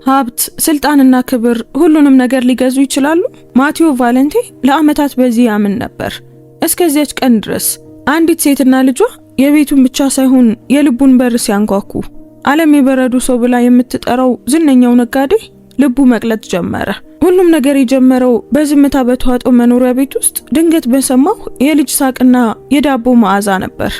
ሀብት፣ ስልጣንና ክብር ሁሉንም ነገር ሊገዙ ይችላሉ? ማቴዎ ቫለንቴ ለዓመታት በዚህ ያምን ነበር። እስከዚያች ቀን ድረስ አንዲት ሴትና ልጇ የቤቱን ብቻ ሳይሆን የልቡን በር ሲያንኳኩ ዓለም የበረዱ ሰው ብላ የምትጠራው ዝነኛው ነጋዴ ልቡ መቅለጥ ጀመረ። ሁሉም ነገር የጀመረው በዝምታ በተዋጠው መኖሪያ ቤት ውስጥ ድንገት በሰማው የልጅ ሳቅና የዳቦ መዓዛ ነበር።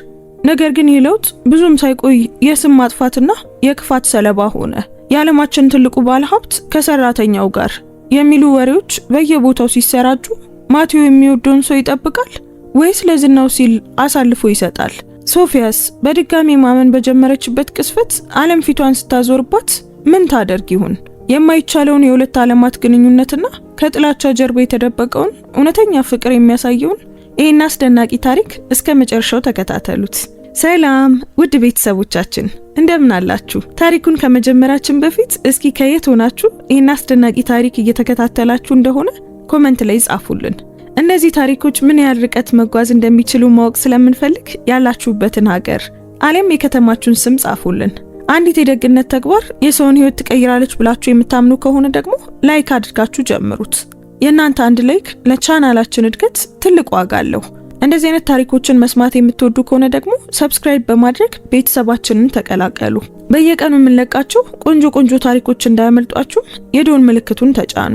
ነገር ግን ይህ ለውጥ ብዙም ሳይቆይ የስም ማጥፋትና የክፋት ሰለባ ሆነ። የዓለማችን ትልቁ ባለሀብት ከሰራተኛው ጋር የሚሉ ወሬዎች በየቦታው ሲሰራጩ ማቴዎ የሚወደውን ሰው ይጠብቃል ወይስ ለዝናው ሲል አሳልፎ ይሰጣል? ሶፊያስ በድጋሚ ማመን በጀመረችበት ቅስፈት ዓለም ፊቷን ስታዞርባት ምን ታደርግ ይሆን? የማይቻለውን የሁለት ዓለማት ግንኙነትና ከጥላቻ ጀርባ የተደበቀውን እውነተኛ ፍቅር የሚያሳየውን ይህን አስደናቂ ታሪክ እስከ መጨረሻው ተከታተሉት። ሰላም ውድ ቤተሰቦቻችን እንደምን አላችሁ? ታሪኩን ከመጀመራችን በፊት እስኪ ከየት ሆናችሁ ይህን አስደናቂ ታሪክ እየተከታተላችሁ እንደሆነ ኮሜንት ላይ ጻፉልን። እነዚህ ታሪኮች ምን ያህል ርቀት መጓዝ እንደሚችሉ ማወቅ ስለምንፈልግ ያላችሁበትን ሀገር ዓለም የከተማችሁን ስም ጻፉልን። አንዲት የደግነት ተግባር የሰውን ሕይወት ትቀይራለች ብላችሁ የምታምኑ ከሆነ ደግሞ ላይክ አድርጋችሁ ጀምሩት። የእናንተ አንድ ላይክ ለቻናላችን እድገት ትልቅ ዋጋ አለው። እንደዚህ አይነት ታሪኮችን መስማት የምትወዱ ከሆነ ደግሞ ሰብስክራይብ በማድረግ ቤተሰባችንን ተቀላቀሉ። በየቀኑ የምንለቃቸው ቆንጆ ታሪኮች እንዳያመልጧችሁ የደወል ምልክቱን ተጫኑ።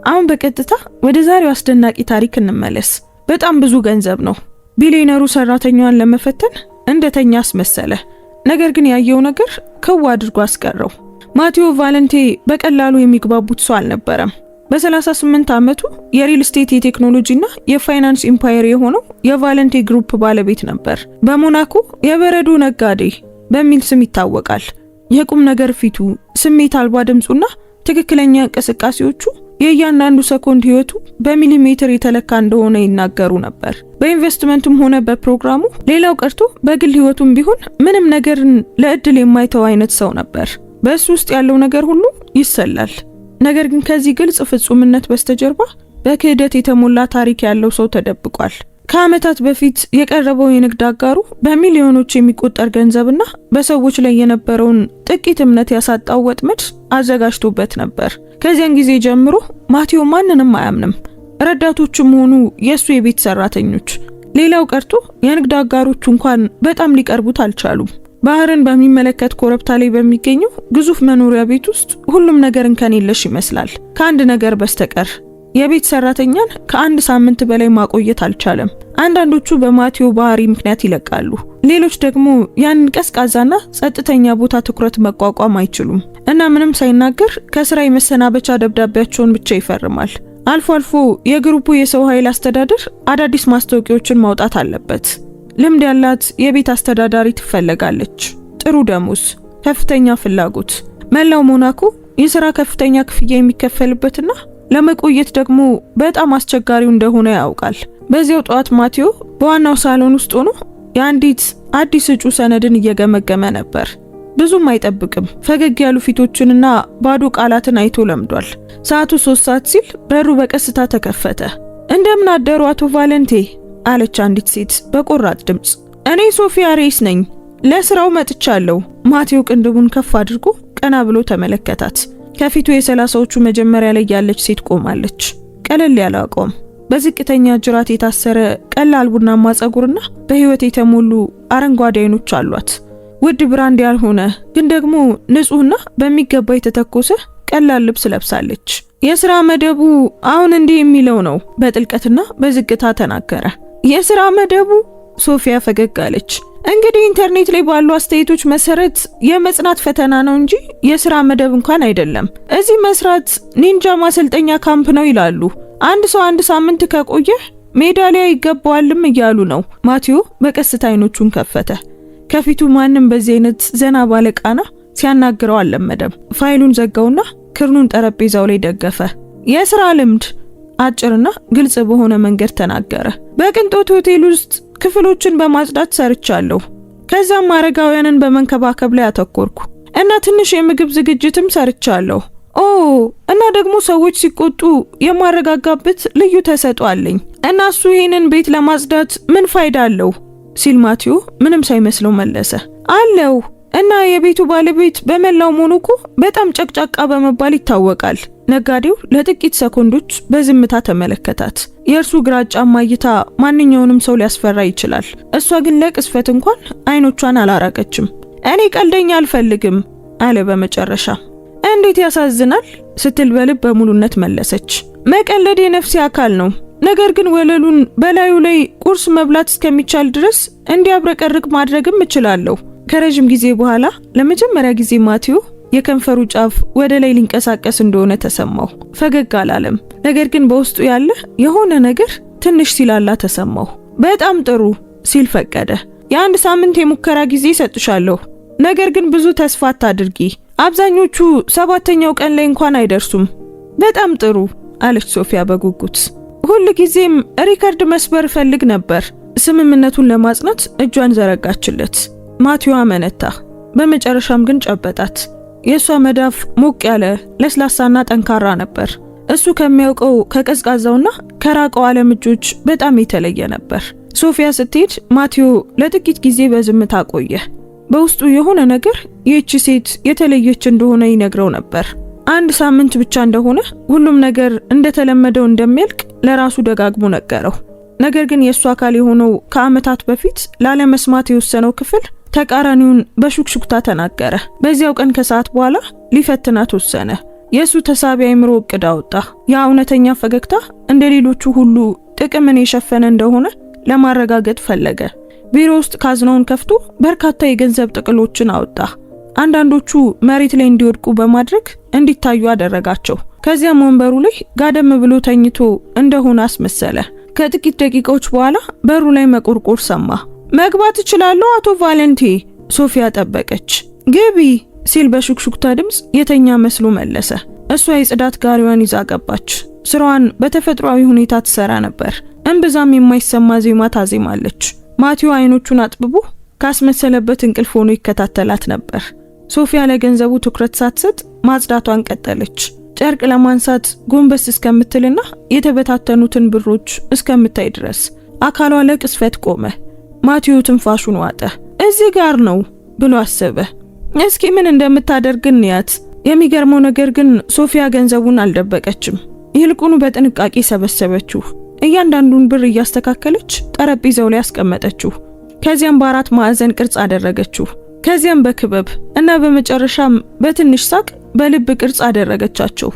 አሁን በቀጥታ ወደ ዛሬው አስደናቂ ታሪክ እንመለስ። በጣም ብዙ ገንዘብ ነው። ቢሊዮነሩ ሰራተኛዋን ለመፈተን እንደተኛ አስመሰለ። ነገር ግን ያየው ነገር ከው አድርጎ አስቀረው። ማቴዎ ቫለንቴ በቀላሉ የሚግባቡት ሰው አልነበረም። በ38 ዓመቱ የሪል ስቴት የቴክኖሎጂና የፋይናንስ ኢምፓየር የሆነው የቫለንቴ ግሩፕ ባለቤት ነበር። በሞናኮ የበረዶ ነጋዴ በሚል ስም ይታወቃል። የቁም ነገር ፊቱ፣ ስሜት አልባ ድምጹና ትክክለኛ እንቅስቃሴዎቹ የእያንዳንዱ ሰኮንድ ህይወቱ በሚሊሜትር የተለካ እንደሆነ ይናገሩ ነበር። በኢንቨስትመንቱም ሆነ በፕሮግራሙ ሌላው ቀርቶ በግል ህይወቱም ቢሆን ምንም ነገርን ለእድል የማይተው አይነት ሰው ነበር። በእሱ ውስጥ ያለው ነገር ሁሉ ይሰላል። ነገር ግን ከዚህ ግልጽ ፍጹምነት በስተጀርባ በክህደት የተሞላ ታሪክ ያለው ሰው ተደብቋል። ከዓመታት በፊት የቀረበው የንግድ አጋሩ በሚሊዮኖች የሚቆጠር ገንዘብና በሰዎች ላይ የነበረውን ጥቂት እምነት ያሳጣው ወጥመድ አዘጋጅቶበት ነበር። ከዚያን ጊዜ ጀምሮ ማቴዎ ማንንም አያምንም። ረዳቶቹም ሆኑ የሱ የቤት ሰራተኞች፣ ሌላው ቀርቶ የንግድ አጋሮቹ እንኳን በጣም ሊቀርቡት አልቻሉም። ባህርን በሚመለከት ኮረብታ ላይ በሚገኘው ግዙፍ መኖሪያ ቤት ውስጥ ሁሉም ነገር እንከን የለሽ ይመስላል ከአንድ ነገር በስተቀር። የቤት ሰራተኛን ከአንድ ሳምንት በላይ ማቆየት አልቻለም። አንዳንዶቹ በማቴዎ ባህሪ ምክንያት ይለቃሉ፣ ሌሎች ደግሞ ያን ቀዝቃዛና ጸጥተኛ ቦታ ትኩረት መቋቋም አይችሉም እና ምንም ሳይናገር ከስራ የመሰናበቻ ደብዳቤያቸውን ብቻ ይፈርማል። አልፎ አልፎ የግሩፑ የሰው ኃይል አስተዳደር አዳዲስ ማስታወቂያዎችን ማውጣት አለበት። ልምድ ያላት የቤት አስተዳዳሪ ትፈለጋለች። ጥሩ ደሞዝ፣ ከፍተኛ ፍላጎት። መላው ሞናኮ የሥራ ከፍተኛ ክፍያ የሚከፈልበትና ለመቆየት ደግሞ በጣም አስቸጋሪው እንደሆነ ያውቃል። በዚያው ጠዋት ማቴዎ በዋናው ሳሎን ውስጥ ሆኖ የአንዲት አዲስ እጩ ሰነድን እየገመገመ ነበር። ብዙም አይጠብቅም። ፈገግ ያሉ ፊቶችንና ባዶ ቃላትን አይቶ ለምዷል። ሰዓቱ 3 ሰዓት ሲል በሩ በቀስታ ተከፈተ። እንደምን አደሩ አቶ ቫለንቴ አለች አንዲት ሴት በቆራጥ ድምጽ። እኔ ሶፊያ ሬስ ነኝ፣ ለስራው መጥቻለሁ። ማቴዎ ቅንድቡን ከፍ አድርጎ ቀና ብሎ ተመለከታት። ከፊቱ የ30ዎቹ መጀመሪያ ላይ ያለች ሴት ቆማለች። ቀለል ያለ አቋም፣ በዝቅተኛ ጅራት የታሰረ ቀላል ቡናማ ጸጉርና በህይወት የተሞሉ አረንጓዴ አይኖች አሏት። ውድ ብራንድ ያልሆነ ግን ደግሞ ንጹህና በሚገባ የተተኮሰ ቀላል ልብስ ለብሳለች። የሥራ መደቡ አሁን እንዲህ የሚለው ነው፣ በጥልቀትና በዝግታ ተናገረ። የሥራ መደቡ? ሶፊያ ፈገግ አለች። እንግዲህ ኢንተርኔት ላይ ባሉ አስተያየቶች መሰረት የመጽናት ፈተና ነው እንጂ የሥራ መደብ እንኳን አይደለም። እዚህ መስራት ኒንጃ ማሰልጠኛ ካምፕ ነው ይላሉ። አንድ ሰው 1 ሳምንት ከቆየ ሜዳሊያ ይገባዋልም እያሉ ነው። ማቴዎ በቀስታ አይኖቹን ከፈተ። ከፊቱ ማንም በዚህ አይነት ዘና ባለቃና ሲያናግረው አልለመደም። ፋይሉን ዘጋውና ክርኑን ጠረጴዛው ላይ ደገፈ። የሥራ ልምድ፣ አጭርና ግልጽ በሆነ መንገድ ተናገረ። በቅንጦት ሆቴል ውስጥ ክፍሎችን በማጽዳት ሰርቻለሁ። ከዛም አረጋውያንን በመንከባከብ ላይ አተኮርኩ እና ትንሽ የምግብ ዝግጅትም ሰርቻለሁ። እና ደግሞ ሰዎች ሲቆጡ የማረጋጋበት ልዩ ተሰጥኦ አለኝ። እና እሱ ይሄንን ቤት ለማጽዳት ምን ፋይዳ አለው ሲል ማቴዎ ምንም ሳይመስለው መለሰ። አለው፣ እና የቤቱ ባለቤት በመላው ሞናኮ በጣም ጨቅጫቃ በመባል ይታወቃል። ነጋዴው ለጥቂት ሰኮንዶች በዝምታ ተመለከታት። የእርሱ ግራጫማ እይታ ማንኛውንም ሰው ሊያስፈራ ይችላል። እሷ ግን ለቅስፈት እንኳን አይኖቿን አላራቀችም። እኔ ቀልደኛ አልፈልግም አለ በመጨረሻ። እንዴት ያሳዝናል ስትል በልብ በሙሉነት መለሰች። መቀለድ የነፍሴ አካል ነው። ነገር ግን ወለሉን በላዩ ላይ ቁርስ መብላት እስከሚቻል ድረስ እንዲያብረቀርቅ ማድረግም እችላለሁ። ከረጅም ጊዜ በኋላ ለመጀመሪያ ጊዜ ማቲዮ የከንፈሩ ጫፍ ወደ ላይ ሊንቀሳቀስ እንደሆነ ተሰማው። ፈገግ አላለም። ነገር ግን በውስጡ ያለ የሆነ ነገር ትንሽ ሲላላ ተሰማው። በጣም ጥሩ ሲል ፈቀደ። የ1 ሳምንት የሙከራ ጊዜ ሰጥሻለሁ። ነገር ግን ብዙ ተስፋ አታድርጊ። አብዛኞቹ 7ኛው ቀን ላይ እንኳን አይደርሱም። በጣም ጥሩ አለች ሶፊያ በጉጉት። ሁሉ ጊዜም ሪከርድ መስበር ፈልግ ነበር። ስምምነቱን ለማጽናት እጇን ዘረጋችለት። ማቲዮ አመነታ። በመጨረሻም ግን ጨበጣት። የሷ መዳፍ ሞቅ ያለ ለስላሳና ጠንካራ ነበር። እሱ ከሚያውቀው ከቀዝቃዛውና ከራቀው ዓለም እጆች በጣም የተለየ ነበር። ሶፊያ ስትሄድ ማቲዮ ለጥቂት ጊዜ በዝምታ ቆየ። በውስጡ የሆነ ነገር ይህች ሴት የተለየች እንደሆነ ይነግረው ነበር። 1 ሳምንት ብቻ እንደሆነ፣ ሁሉም ነገር እንደተለመደው እንደሚያልቅ ለራሱ ደጋግሞ ነገረው። ነገር ግን የሱ አካል የሆነው ከዓመታት በፊት ላለመስማት የወሰነው ክፍል ተቃራኒውን በሹክሹክታ ተናገረ። በዚያው ቀን ከሰዓት በኋላ ሊፈትናት ወሰነ። የሱ ተሳቢ አይምሮ እቅድ አወጣ። ያ እውነተኛ ፈገግታ እንደ ሌሎቹ ሁሉ ጥቅምን የሸፈነ እንደሆነ ለማረጋገጥ ፈለገ። ቢሮ ውስጥ ካዝናውን ከፍቶ በርካታ የገንዘብ ጥቅሎችን አወጣ። አንዳንዶቹ መሬት ላይ እንዲወድቁ በማድረግ እንዲታዩ አደረጋቸው። ከዚያም ወንበሩ ላይ ጋደም ብሎ ተኝቶ እንደሆነ አስመሰለ። ከጥቂት ደቂቃዎች በኋላ በሩ ላይ መቆርቆር ሰማ። መግባት እችላለሁ አቶ ቫለንቲ? ሶፊያ ጠበቀች። ግቢ ሲል በሹክሹክታ ድምጽ የተኛ መስሎ መለሰ። እሷ የጽዳት ጋሪዋን ይዛ ገባች። ስራዋን በተፈጥሯዊ ሁኔታ ትሰራ ነበር። እንብዛም የማይሰማ ዜማ ታዜማለች። ማቲዮ አይኖቹን አጥብቦ ካስመሰለበት እንቅልፍ ሆኖ ይከታተላት ነበር። ሶፊያ ለገንዘቡ ትኩረት ሳትሰጥ ማጽዳቷን ቀጠለች። ጨርቅ ለማንሳት ጎንበስ እስከምትልና የተበታተኑትን ብሮች እስከምታይ ድረስ አካሏ ለቅስፈት ቆመ። ማቲዮ ትንፋሹን ዋጠ። እዚህ ጋር ነው ብሎ አሰበ። እስኪ ምን እንደምታደርግ እንያት። የሚገርመው ነገር ግን ሶፊያ ገንዘቡን አልደበቀችም። ይልቁኑ በጥንቃቄ ሰበሰበችው። እያንዳንዱን ብር እያስተካከለች ጠረጴዛው ላይ አስቀመጠችው። ከዚያም በአራት ማዕዘን ቅርጽ አደረገችው። ከዚያም በክበብ እና በመጨረሻም በትንሽ ሳቅ በልብ ቅርጽ አደረገቻቸው።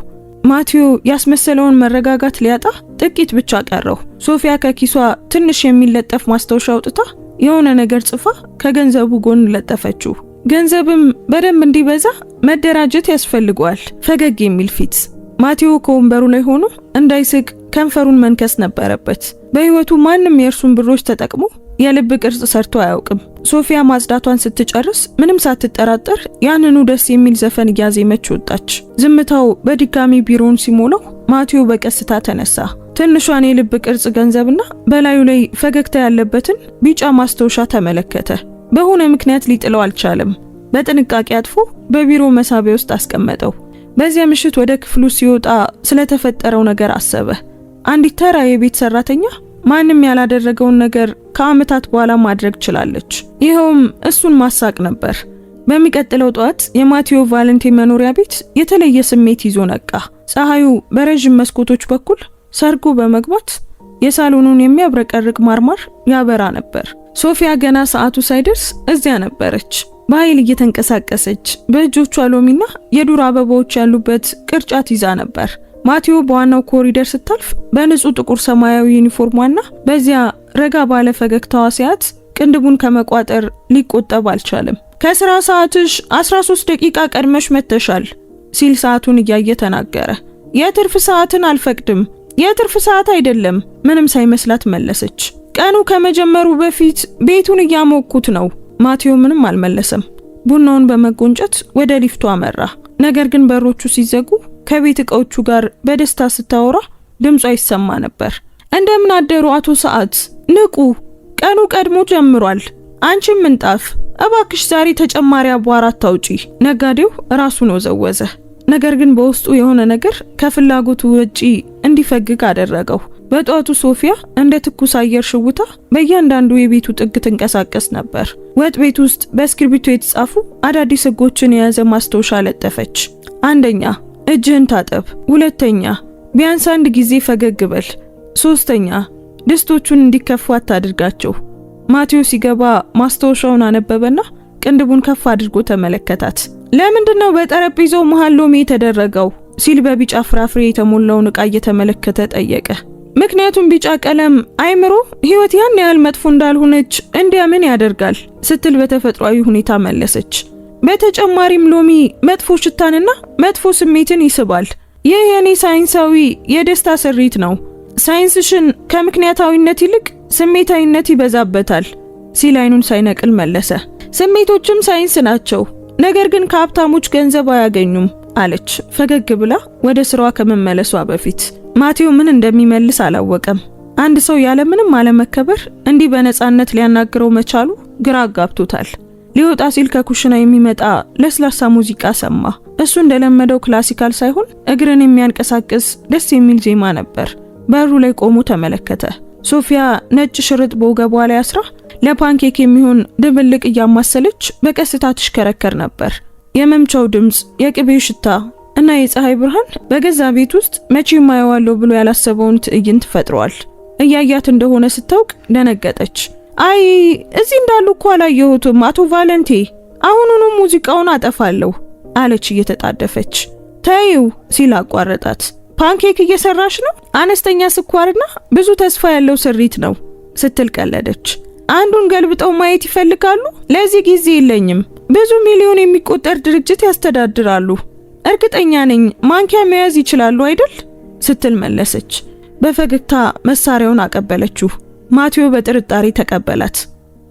ማቲዮ ያስመሰለውን መረጋጋት ሊያጣ ጥቂት ብቻ ቀረው። ሶፊያ ከኪሷ ትንሽ የሚለጠፍ ማስታወሻ አውጥታ የሆነ ነገር ጽፋ ከገንዘቡ ጎን ለጠፈችው። ገንዘብም በደንብ እንዲበዛ መደራጀት ያስፈልገዋል። ፈገግ የሚል ፊት። ማቲዮ ከወንበሩ ላይ ሆኖ እንዳይስቅ ከንፈሩን መንከስ ነበረበት። በህይወቱ ማንም የእርሱን ብሮች ተጠቅሞ የልብ ቅርጽ ሰርቶ አያውቅም። ሶፊያ ማጽዳቷን ስትጨርስ ምንም ሳትጠራጠር ያንኑ ደስ የሚል ዘፈን እያዜመች ወጣች። ዝምታው በድጋሚ ቢሮውን ሲሞላው ማቲዮ በቀስታ ተነሳ። ትንሿን የልብ ቅርጽ ገንዘብና በላዩ ላይ ፈገግታ ያለበትን ቢጫ ማስታወሻ ተመለከተ። በሆነ ምክንያት ሊጥለው አልቻለም። በጥንቃቄ አጥፎ በቢሮ መሳቢያ ውስጥ አስቀመጠው። በዚያ ምሽት ወደ ክፍሉ ሲወጣ ስለተፈጠረው ነገር አሰበ። አንዲት ተራ የቤት ሰራተኛ ማንም ያላደረገውን ነገር ከዓመታት በኋላ ማድረግ ችላለች። ይኸውም እሱን ማሳቅ ነበር። በሚቀጥለው ጧት የማቲዮ ቫለንቲ መኖሪያ ቤት የተለየ ስሜት ይዞ ነቃ። ፀሐዩ በረጅም መስኮቶች በኩል ሰርጎ በመግባት የሳሎኑን የሚያብረቀርቅ ማርማር ያበራ ነበር። ሶፊያ ገና ሰዓቱ ሳይደርስ እዚያ ነበረች። በኃይል እየተንቀሳቀሰች በእጆቿ ሎሚና የዱር አበባዎች ያሉበት ቅርጫት ይዛ ነበር። ማቲዮ በዋናው ኮሪደር ስታልፍ በንጹህ ጥቁር ሰማያዊ ዩኒፎርሟና በዚያ ረጋ ባለ ፈገግታዋ ሲያት ቅንድቡን ከመቋጠር ሊቆጠብ አልቻለም። ከስራ ሰዓትሽ 13 ደቂቃ ቀድመሽ መተሻል ሲል ሰዓቱን እያየ ተናገረ። የትርፍ ሰዓትን አልፈቅድም። የትርፍ ሰዓት አይደለም፣ ምንም ሳይመስላት መለሰች። ቀኑ ከመጀመሩ በፊት ቤቱን እያሞኩት ነው። ማቲዮ ምንም አልመለሰም። ቡናውን በመጎንጨት ወደ ሊፍቱ አመራ። ነገር ግን በሮቹ ሲዘጉ ከቤት እቃዎቹ ጋር በደስታ ስታወራ ድምጿ ይሰማ ነበር። እንደምን አደሩ አቶ ሰዓት፣ ንቁ፣ ቀኑ ቀድሞ ጀምሯል። አንቺም ምንጣፍ እባክሽ ዛሬ ተጨማሪ አቧራ አታውጪ። ነጋዴው ራሱን ወዘወዘ። ነገር ግን በውስጡ የሆነ ነገር ከፍላጎቱ ውጪ እንዲፈግግ አደረገው። በጧቱ ሶፊያ እንደ ትኩስ አየር ሽውታ በእያንዳንዱ የቤቱ ጥግ ትንቀሳቀስ ነበር። ወጥ ቤት ውስጥ በእስክሪብቶ የተጻፉ አዳዲስ ህጎችን የያዘ ማስታወሻ ለጠፈች። አንደኛ፣ እጅህን ታጠብ። ሁለተኛ፣ ቢያንስ አንድ ጊዜ ፈገግ በል። ሶስተኛ፣ ድስቶቹን እንዲከፉ አታድርጋቸው። ማቴዎ ሲገባ ማስታወሻውን አነበበና ቅንድቡን ከፍ አድርጎ ተመለከታት። ለምንድነው በጠረጴዛው መሃል ሎሚ የተደረገው? ሲል በቢጫ ፍራፍሬ የተሞላውን ዕቃ እየተመለከተ ጠየቀ። ምክንያቱም ቢጫ ቀለም አይምሮ ህይወት ያን ያህል መጥፎ እንዳልሆነች እንዲያምን ያደርጋል ስትል በተፈጥሯዊ ሁኔታ መለሰች። በተጨማሪም ሎሚ መጥፎ ሽታንና መጥፎ ስሜትን ይስባል። ይህ የኔ ሳይንሳዊ የደስታ ስሪት ነው። ሳይንስሽን ከምክንያታዊነት ይልቅ ስሜታዊነት ይበዛበታል ሲል አይኑን ሳይነቅል መለሰ። ስሜቶችም ሳይንስ ናቸው፣ ነገር ግን ከሀብታሞች ገንዘብ አያገኙም አለች ፈገግ ብላ ወደ ስራዋ ከመመለሷ በፊት። ማቴዎ ምን እንደሚመልስ አላወቀም። አንድ ሰው ያለምንም አለመከበር እንዲህ በነፃነት ሊያናግረው መቻሉ ግራ አጋብቶታል። ሊወጣ ሲል ከኩሽና የሚመጣ ለስላሳ ሙዚቃ ሰማ። እሱ እንደለመደው ክላሲካል ሳይሆን እግርን የሚያንቀሳቅስ ደስ የሚል ዜማ ነበር። በሩ ላይ ቆሞ ተመለከተ። ሶፊያ ነጭ ሽርጥ በወገቧ ላይ አስራ ለፓንኬክ የሚሆን ድብልቅ እያማሰለች በቀስታ ትሽከረከር ነበር። የመምቻው ድምፅ፣ የቅቤው ሽታ እና የፀሐይ ብርሃን በገዛ ቤት ውስጥ መቼም አየዋለሁ ብሎ ያላሰበውን ትዕይንት ፈጥሯል። እያያት እንደሆነ ስታውቅ ደነገጠች። አይ እዚህ እንዳሉ እኮ አላየሁትም አቶ ቫለንቴ፣ አሁኑኑ ሙዚቃውን አጠፋለሁ አለች እየተጣደፈች። ተይው ሲል አቋረጣት። ፓንኬክ እየሰራሽ ነው? አነስተኛ ስኳርና ብዙ ተስፋ ያለው ስሪት ነው ስትል ቀለደች። አንዱን ገልብጠው ማየት ይፈልጋሉ? ለዚህ ጊዜ የለኝም። ብዙ ሚሊዮን የሚቆጠር ድርጅት ያስተዳድራሉ። እርግጠኛ ነኝ ማንኪያ መያዝ ይችላሉ አይደል? ስትል መለሰች። በፈገግታ መሳሪያውን አቀበለችው። ማቴዎ በጥርጣሬ ተቀበላት።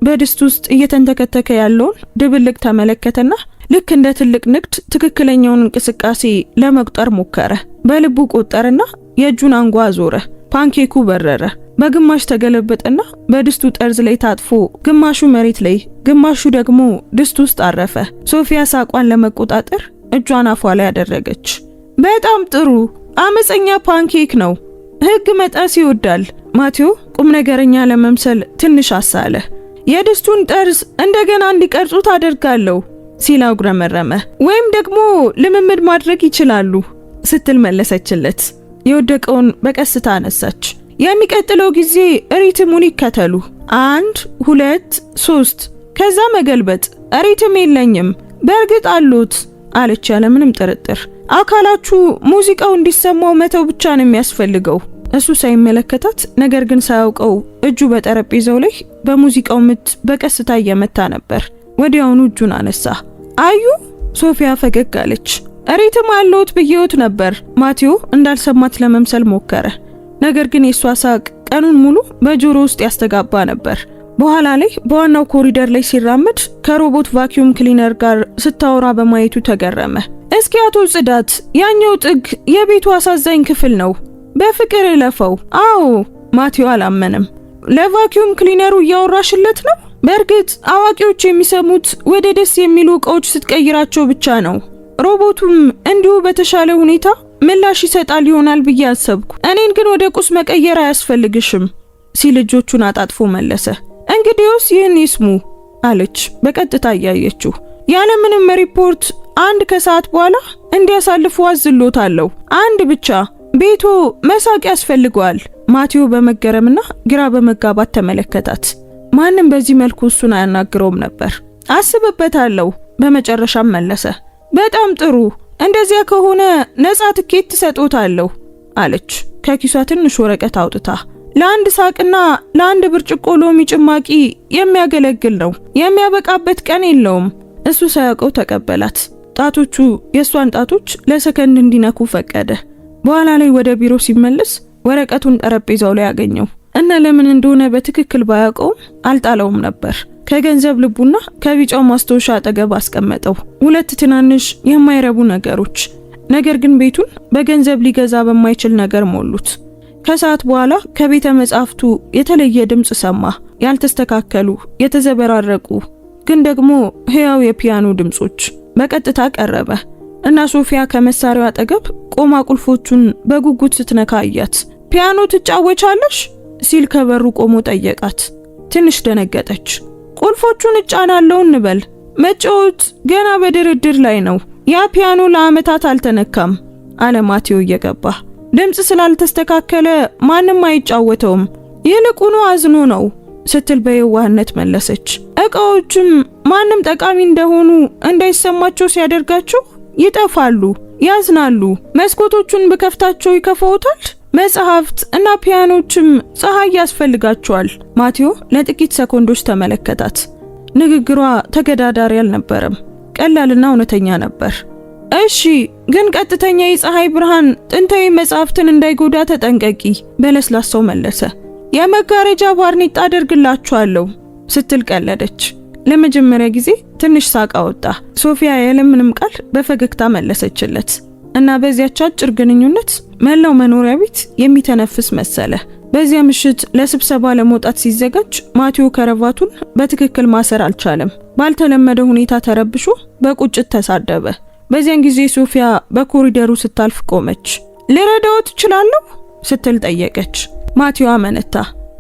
በድስት ውስጥ እየተንተከተከ ያለውን ድብልቅ ተመለከተና ልክ እንደ ትልቅ ንግድ ትክክለኛውን እንቅስቃሴ ለመቁጠር ሞከረ። በልቡ ቆጠረና የእጁን አንጓ አዞረ። ፓንኬኩ በረረ። በግማሽ ተገለበጠና በድስቱ ጠርዝ ላይ ታጥፎ ግማሹ መሬት ላይ ግማሹ ደግሞ ድስት ውስጥ አረፈ። ሶፊያ ሳቋን ለመቆጣጠር እጇን አፏ ላይ አደረገች። በጣም ጥሩ አመፀኛ ፓንኬክ ነው። ህግ መጣስ ይወዳል። ማቴዎ ቁም ነገረኛ ለመምሰል ትንሽ አሳለ። የድስቱን ጠርዝ እንደገና እንዲቀርጹ ታደርጋለሁ ሲል አጉረመረመ። ወይም ደግሞ ልምምድ ማድረግ ይችላሉ ስትል መለሰችለት። የወደቀውን በቀስታ አነሳች። የሚቀጥለው ጊዜ ሪትሙን ይከተሉ። 1 2 3 ከዛ መገልበጥ። ሪትም የለኝም። በእርግጥ አሉት አለች ያለምንም ጥርጥር። አካላችሁ ሙዚቃው እንዲሰማው መተው ብቻ ነው የሚያስፈልገው። እሱ ሳይመለከታት ነገር ግን ሳያውቀው እጁ በጠረጴዛው ላይ በሙዚቃው ምት በቀስታ እየመታ ነበር። ወዲያውኑ እጁን አነሳ። አዩ ሶፊያ ፈገግ አለች። ሪትም አለውት ብዬውት ነበር። ማቴዎ እንዳልሰማት ለመምሰል ሞከረ። ነገር ግን የሷ ሳቅ ቀኑን ሙሉ በጆሮ ውስጥ ያስተጋባ ነበር። በኋላ ላይ በዋናው ኮሪደር ላይ ሲራመድ ከሮቦት ቫኪዩም ክሊነር ጋር ስታወራ በማየቱ ተገረመ። እስኪ አቶ ጽዳት፣ ያኛው ጥግ የቤቱ አሳዛኝ ክፍል ነው። በፍቅር እለፈው። አዎ ማቴዎ አላመነም። ለቫኪዩም ክሊነሩ እያወራሽለት ነው? በእርግጥ አዋቂዎች የሚሰሙት ወደ ደስ የሚሉ እቃዎች ስትቀይራቸው ብቻ ነው። ሮቦቱም እንዲሁ በተሻለ ሁኔታ ምላሽ ይሰጣል ይሆናል ብዬ አሰብኩ። እኔን ግን ወደ ቁስ መቀየር አያስፈልግሽም ሲል እጆቹን አጣጥፎ መለሰ። እንግዲያውስ ይህን ይስሙ አለች በቀጥታ እያየችው። ያለምንም ሪፖርት አንድ ከሰዓት በኋላ እንዲያሳልፉ አዝሎታለሁ። አንድ ብቻ ቤቶ መሳቅ ያስፈልገዋል። ማቴዎ በመገረምና ግራ በመጋባት ተመለከታት። ማንም በዚህ መልኩ እሱን አያናግረውም ነበር። አስብበታለሁ በመጨረሻም መለሰ። በጣም ጥሩ፣ እንደዚያ ከሆነ ነፃ ትኬት ትሰጦታለሁ አለች ከኪሷ ትንሽ ወረቀት አውጥታ። ለአንድ ሳቅና ለአንድ ብርጭቆ ሎሚ ጭማቂ የሚያገለግል ነው። የሚያበቃበት ቀን የለውም። እሱ ሳያውቀው ተቀበላት። ጣቶቹ የሷን ጣቶች ለሰከንድ እንዲነኩ ፈቀደ። በኋላ ላይ ወደ ቢሮ ሲመለስ ወረቀቱን ጠረጴዛው ላይ ያገኘው እና ለምን እንደሆነ በትክክል ባያውቀውም አልጣለውም ነበር። ከገንዘብ ልቡና ከቢጫው ማስታወሻ አጠገብ አስቀመጠው። 2 ትናንሽ የማይረቡ ነገሮች፣ ነገር ግን ቤቱን በገንዘብ ሊገዛ በማይችል ነገር ሞሉት። ከሰዓት በኋላ ከቤተ መጻሕፍቱ የተለየ ድምጽ ሰማ። ያልተስተካከሉ፣ የተዘበራረቁ ግን ደግሞ ህያው የፒያኖ ድምጾች። በቀጥታ ቀረበ እና ሶፊያ ከመሳሪያው አጠገብ ቆማ ቁልፎቹን በጉጉት ስትነካ አያት። ፒያኖ ትጫወቻለሽ ሲል ከበሩ ቆሞ ጠየቃት። ትንሽ ደነገጠች። ቁልፎቹን እጫናለሁ እንበል። መጫወት ገና በድርድር ላይ ነው። ያ ፒያኖ ለአመታት አልተነካም አለ ማቴዎ እየገባ። ድምጽ ስላልተስተካከለ ማንም አይጫወተውም። ይልቁኑ አዝኖ ነው ስትል በየዋህነት መለሰች። እቃዎችም ማንም ጠቃሚ እንደሆኑ እንዳይሰማቸው ሲያደርጋቸው ይጠፋሉ፣ ያዝናሉ። መስኮቶቹን በከፍታቸው ይከፈውታል። መጽሐፍት እና ፒያኖችም ፀሐይ ያስፈልጋቸዋል። ማቴዎ ለጥቂት ሰኮንዶች ተመለከታት። ንግግሯ ተገዳዳሪ አልነበረም፣ ቀላልና እውነተኛ ነበር። እሺ፣ ግን ቀጥተኛ የፀሐይ ብርሃን ጥንታዊ መጽሐፍትን እንዳይጎዳ ተጠንቀቂ በለስላሳው መለሰ። የመጋረጃ ባርኔጣ አደርግላችኋለሁ ስትል ቀለደች። ለመጀመሪያ ጊዜ ትንሽ ሳቅ አወጣ። ሶፊያ ያለምንም ቃል በፈገግታ መለሰችለት እና በዚያች አጭር ግንኙነት መላው መኖሪያ ቤት የሚተነፍስ መሰለ። በዚያ ምሽት ለስብሰባ ለመውጣት ሲዘጋጅ ማቴዎ ከረቫቱን በትክክል ማሰር አልቻለም። ባልተለመደ ሁኔታ ተረብሾ በቁጭት ተሳደበ። በዚያን ጊዜ ሶፊያ በኮሪደሩ ስታልፍ ቆመች። ልረዳዎት እችላለሁ ስትል ጠየቀች። ማቴዎ አመነታ፣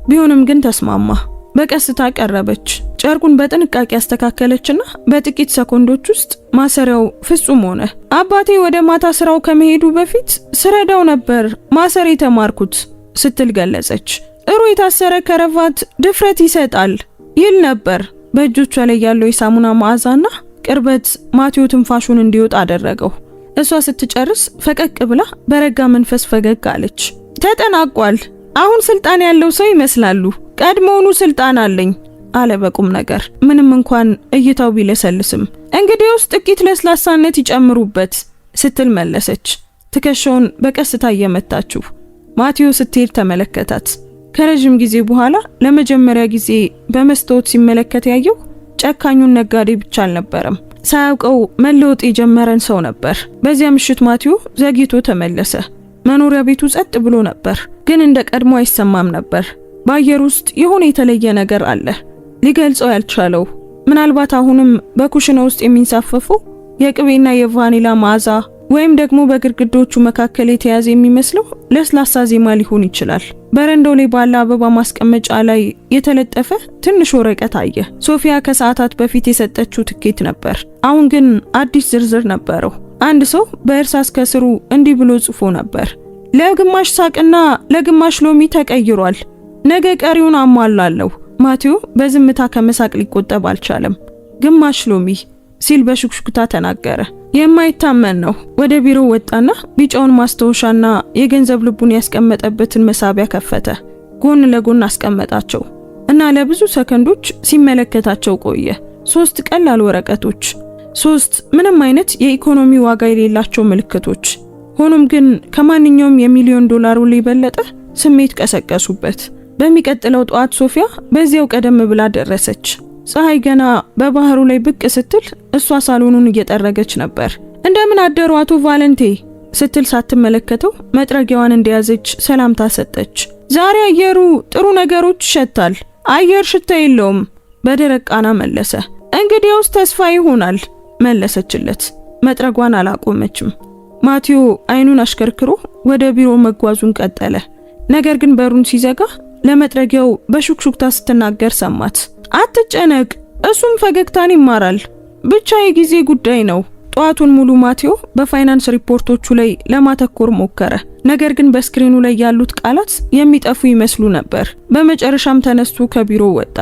ቢሆንም ግን ተስማማ። በቀስታ ቀረበች። ጨርቁን በጥንቃቄ ያስተካከለችና በጥቂት ሰኮንዶች ውስጥ ማሰሪያው ፍጹም ሆነ። አባቴ ወደ ማታ ስራው ከመሄዱ በፊት ስረዳው ነበር ማሰር የተማርኩት ስትል ገለጸች። ጥሩ የታሰረ ከረቫት ድፍረት ይሰጣል ይል ነበር። በእጆቿ ላይ ያለው የሳሙና መዓዛና ቅርበት ማቴዎ ትንፋሹን እንዲወጣ አደረገው። እሷ ስትጨርስ ፈቀቅ ብላ በረጋ መንፈስ ፈገግ አለች። ተጠናቋል። አሁን ስልጣን ያለው ሰው ይመስላሉ። ቀድሞውኑ ስልጣን አለኝ አለ በቁም ነገር፣ ምንም እንኳን እይታው ቢለሰልስም። እንግዲያውስ ጥቂት ለስላሳነት ይጨምሩበት ስትል መለሰች፣ ትከሻውን በቀስታ እየመታችው። ማቴዎ ስትሄድ ተመለከታት። ከረጅም ጊዜ በኋላ ለመጀመሪያ ጊዜ በመስታወት ሲመለከት ያየው ጨካኙን ነጋዴ ብቻ አልነበረም፣ ሳያውቀው መለወጥ የጀመረን ሰው ነበር። በዚያ ምሽት ማቴዎ ዘግይቶ ተመለሰ። መኖሪያ ቤቱ ጸጥ ብሎ ነበር፣ ግን እንደ ቀድሞ አይሰማም ነበር። በአየር ውስጥ የሆነ የተለየ ነገር አለ፣ ሊገልጸው ያልቻለው። ምናልባት አሁንም በኩሽና ውስጥ የሚንሳፈፉ የቅቤና የቫኒላ መዓዛ ወይም ደግሞ በግድግዳዎቹ መካከል የተያዘ የሚመስለው ለስላሳ ዜማ ሊሆን ይችላል። በረንዳው ላይ ባለ አበባ ማስቀመጫ ላይ የተለጠፈ ትንሽ ወረቀት አየ። ሶፊያ ከሰዓታት በፊት የሰጠችው ትኬት ነበር። አሁን ግን አዲስ ዝርዝር ነበረው። አንድ ሰው በእርሳስ ከስሩ እንዲህ ብሎ ጽፎ ነበር። ለግማሽ ሳቅና ለግማሽ ሎሚ ተቀይሯል። ነገ ቀሪውን አሟላለሁ። ማቴዎ በዝምታ ከመሳቅ ሊቆጠብ አልቻለም። ግማሽ ሎሚ ሲል በሹክሹክታ ተናገረ። የማይታመን ነው። ወደ ቢሮ ወጣና ቢጫውን ማስታወሻና የገንዘብ ልቡን ያስቀመጠበትን መሳቢያ ከፈተ። ጎን ለጎን አስቀመጣቸው እና ለብዙ ሰከንዶች ሲመለከታቸው ቆየ። 3 ቀላል ወረቀቶች፣ 3 ምንም አይነት የኢኮኖሚ ዋጋ የሌላቸው ምልክቶች። ሆኖም ግን ከማንኛውም የሚሊዮን ዶላር ውል የበለጠ ስሜት ቀሰቀሱበት። በሚቀጥለው ጠዋት ሶፊያ በዚያው ቀደም ብላ ደረሰች። ፀሐይ ገና በባህሩ ላይ ብቅ ስትል እሷ ሳሎኑን እየጠረገች ነበር። እንደምን አደሩ አቶ ቫለንቴ ስትል ሳትመለከተው መጥረጊያዋን እንደያዘች ሰላምታ ሰጠች። ዛሬ አየሩ ጥሩ ነገሮች ይሸታል። አየር ሽታ የለውም በደረቅ ቃና መለሰ። እንግዲያውስ ተስፋ ይሆናል መለሰችለት። መጥረጓን አላቆመችም። ማቴዎ አይኑን አሽከርክሮ ወደ ቢሮ መጓዙን ቀጠለ። ነገር ግን በሩን ሲዘጋ ለመጥረጊያው በሹክሹክታ ስትናገር ሰማት። አትጨነቅ፣ እሱም ፈገግታን ይማራል፣ ብቻ የጊዜ ጉዳይ ነው። ጠዋቱን ሙሉ ማቴዎ በፋይናንስ ሪፖርቶቹ ላይ ለማተኮር ሞከረ። ነገር ግን በስክሪኑ ላይ ያሉት ቃላት የሚጠፉ ይመስሉ ነበር። በመጨረሻም ተነስቶ ከቢሮ ወጣ።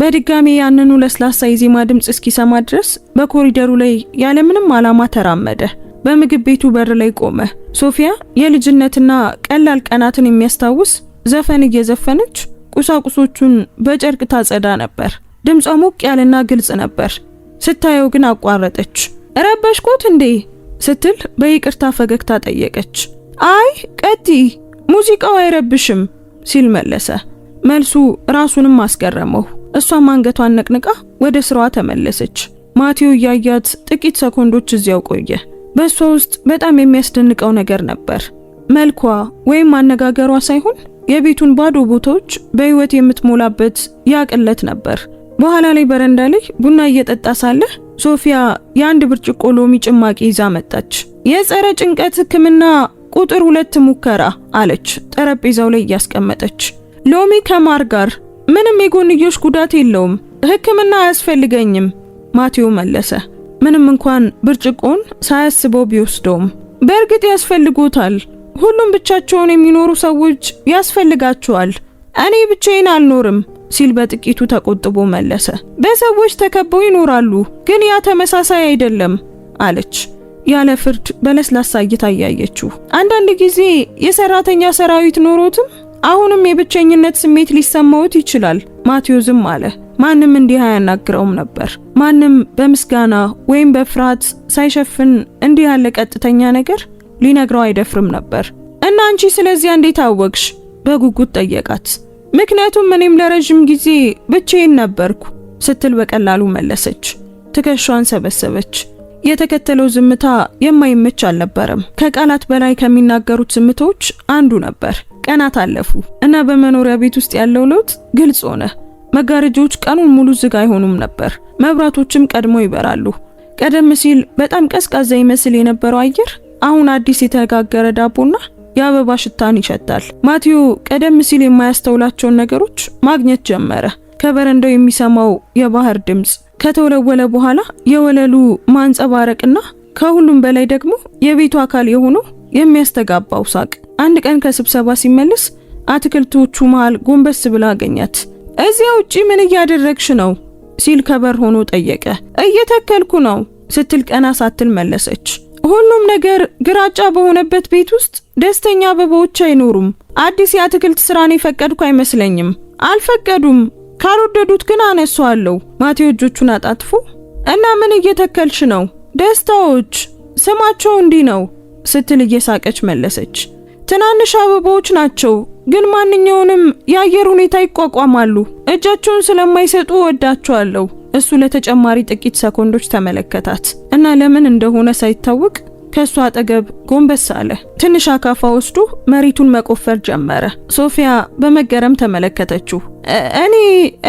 በድጋሚ ያንኑ ለስላሳ የዜማ ድምጽ እስኪሰማ ድረስ በኮሪደሩ ላይ ያለምንም ዓላማ ተራመደ። በምግብ ቤቱ በር ላይ ቆመ። ሶፊያ የልጅነትና ቀላል ቀናትን የሚያስታውስ ዘፈን እየዘፈነች ቁሳቁሶቹን በጨርቅ ታጸዳ ነበር። ድምጿ ሞቅ ያለና ግልጽ ነበር። ስታየው ግን አቋረጠች። ረበሽኮት እንዴ ስትል በይቅርታ ፈገግታ ጠየቀች። አይ ቀጥይ፣ ሙዚቃው አይረብሽም ሲል መለሰ። መልሱ ራሱንም አስገረመው። እሷም አንገቷን ነቅንቃ ወደ ስራዋ ተመለሰች። ማቴዎ እያያት ጥቂት ሰኮንዶች እዚያው ቆየ። በሷ ውስጥ በጣም የሚያስደንቀው ነገር ነበር። መልኳ ወይም አነጋገሯ ሳይሆን የቤቱን ባዶ ቦታዎች በህይወት የምትሞላበት ያቅለት ነበር። በኋላ ላይ በረንዳ ላይ ቡና እየጠጣ ሳለ ሶፊያ የአንድ ብርጭቆ ሎሚ ጭማቂ ይዛ መጣች። የጸረ ጭንቀት ህክምና ቁጥር 2 ሙከራ አለች፣ ጠረጴዛው ላይ እያስቀመጠች። ሎሚ ከማር ጋር ምንም የጎንዮሽ ጉዳት የለውም። ሕክምና አያስፈልገኝም ማቴዎ መለሰ። ምንም እንኳን ብርጭቆን ሳያስበው ቢወስደውም በእርግጥ ያስፈልጎታል። ሁሉም ብቻቸውን የሚኖሩ ሰዎች ያስፈልጋቸዋል። እኔ ብቻዬን አልኖርም ሲል በጥቂቱ ተቆጥቦ መለሰ። በሰዎች ተከበው ይኖራሉ፣ ግን ያ ተመሳሳይ አይደለም አለች ያለ ፍርድ በለስላሳ እይታ እያየችው። አንዳንድ ጊዜ የሰራተኛ ሰራዊት ኖሮትም አሁንም የብቸኝነት ስሜት ሊሰማውት ይችላል። ማቴዎ ዝም አለ። ማንም እንዲህ አያናግረውም ነበር። ማንም በምስጋና ወይም በፍርሃት ሳይሸፍን እንዲህ ያለ ቀጥተኛ ነገር ሊነግረው አይደፍርም ነበር። እና አንቺ ስለዚህ እንዴት አወቅሽ? በጉጉት ጠየቃት። ምክንያቱም እኔም ለረጅም ጊዜ ብቻዬን ነበርኩ ስትል በቀላሉ መለሰች። ትከሻዋን ሰበሰበች። የተከተለው ዝምታ የማይመች አልነበረም። ከቃላት በላይ ከሚናገሩት ዝምታዎች አንዱ ነበር። ቀናት አለፉ እና በመኖሪያ ቤት ውስጥ ያለው ለውጥ ግልጽ ሆነ። መጋረጃዎች ቀኑን ሙሉ ዝግ አይሆኑም ነበር። መብራቶችም ቀድሞ ይበራሉ። ቀደም ሲል በጣም ቀዝቃዛ ይመስል የነበረው አየር አሁን አዲስ የተጋገረ ዳቦና የአበባ ሽታን ይሸታል። ማቴዎ ቀደም ሲል የማያስተውላቸውን ነገሮች ማግኘት ጀመረ። ከበረንዳው የሚሰማው የባህር ድምጽ፣ ከተወለወለ በኋላ የወለሉ ማንጸባረቅና ከሁሉም በላይ ደግሞ የቤቱ አካል የሆነው የሚያስተጋባው ሳቅ። አንድ ቀን ከስብሰባ ሲመለስ አትክልቶቹ መሃል ጎንበስ ብላ አገኛት። እዚያ ውጪ ምን እያደረግሽ ነው ሲል ከበር ሆኖ ጠየቀ። እየተከልኩ ነው ስትል ቀና ሳትል መለሰች። ሁሉም ነገር ግራጫ በሆነበት ቤት ውስጥ ደስተኛ አበባዎች አይኖሩም። አዲስ የአትክልት ስራን የፈቀድኩ አይመስለኝም። አልፈቀዱም፣ ካልወደዱት ግን አነሳዋለሁ። ማቴዎ እጆቹን አጣጥፎ እና ምን እየተከልሽ ነው? ደስታዎች፣ ስማቸው እንዲህ ነው ስትል እየሳቀች መለሰች። ትናንሽ አበባዎች ናቸው፣ ግን ማንኛውንም የአየር ሁኔታ ይቋቋማሉ። እጃቸውን ስለማይሰጡ ወዳቸዋለሁ። እሱ ለተጨማሪ ጥቂት ሰኮንዶች ተመለከታት እና ለምን እንደሆነ ሳይታወቅ ከሷ አጠገብ ጎንበስ አለ። ትንሽ አካፋ ወስዶ መሬቱን መቆፈር ጀመረ። ሶፊያ በመገረም ተመለከተችው። እኔ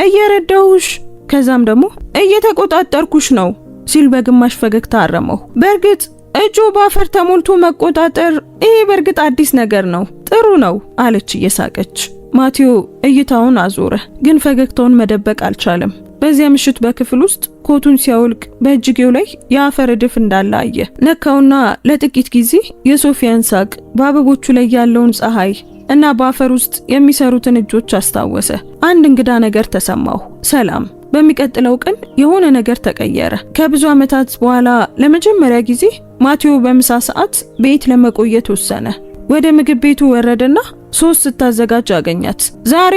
እየረዳሁሽ፣ ከዛም ደግሞ እየተቆጣጠርኩሽ ነው ሲል በግማሽ ፈገግታ አረመው። በእርግጥ እጆ ባፈር ተሞልቶ መቆጣጠር፣ ይሄ በእርግጥ አዲስ ነገር ነው። ጥሩ ነው አለች እየሳቀች። ማቴዎ እይታውን አዞረ፣ ግን ፈገግታውን መደበቅ አልቻለም። በዚያ ምሽት በክፍል ውስጥ ኮቱን ሲያወልቅ በእጅጌው ላይ የአፈር እድፍ እንዳለ አየ። ነካውና ለጥቂት ጊዜ የሶፊያን ሳቅ፣ በአበቦቹ ላይ ያለውን ፀሐይ እና በአፈር ውስጥ የሚሰሩትን እጆች አስታወሰ። አንድ እንግዳ ነገር ተሰማው፣ ሰላም። በሚቀጥለው ቀን የሆነ ነገር ተቀየረ። ከብዙ ዓመታት በኋላ ለመጀመሪያ ጊዜ ማቴዎ በምሳ ሰዓት ቤት ለመቆየት ወሰነ። ወደ ምግብ ቤቱ ወረደና ሶስት ስታዘጋጅ አገኛት። ዛሬ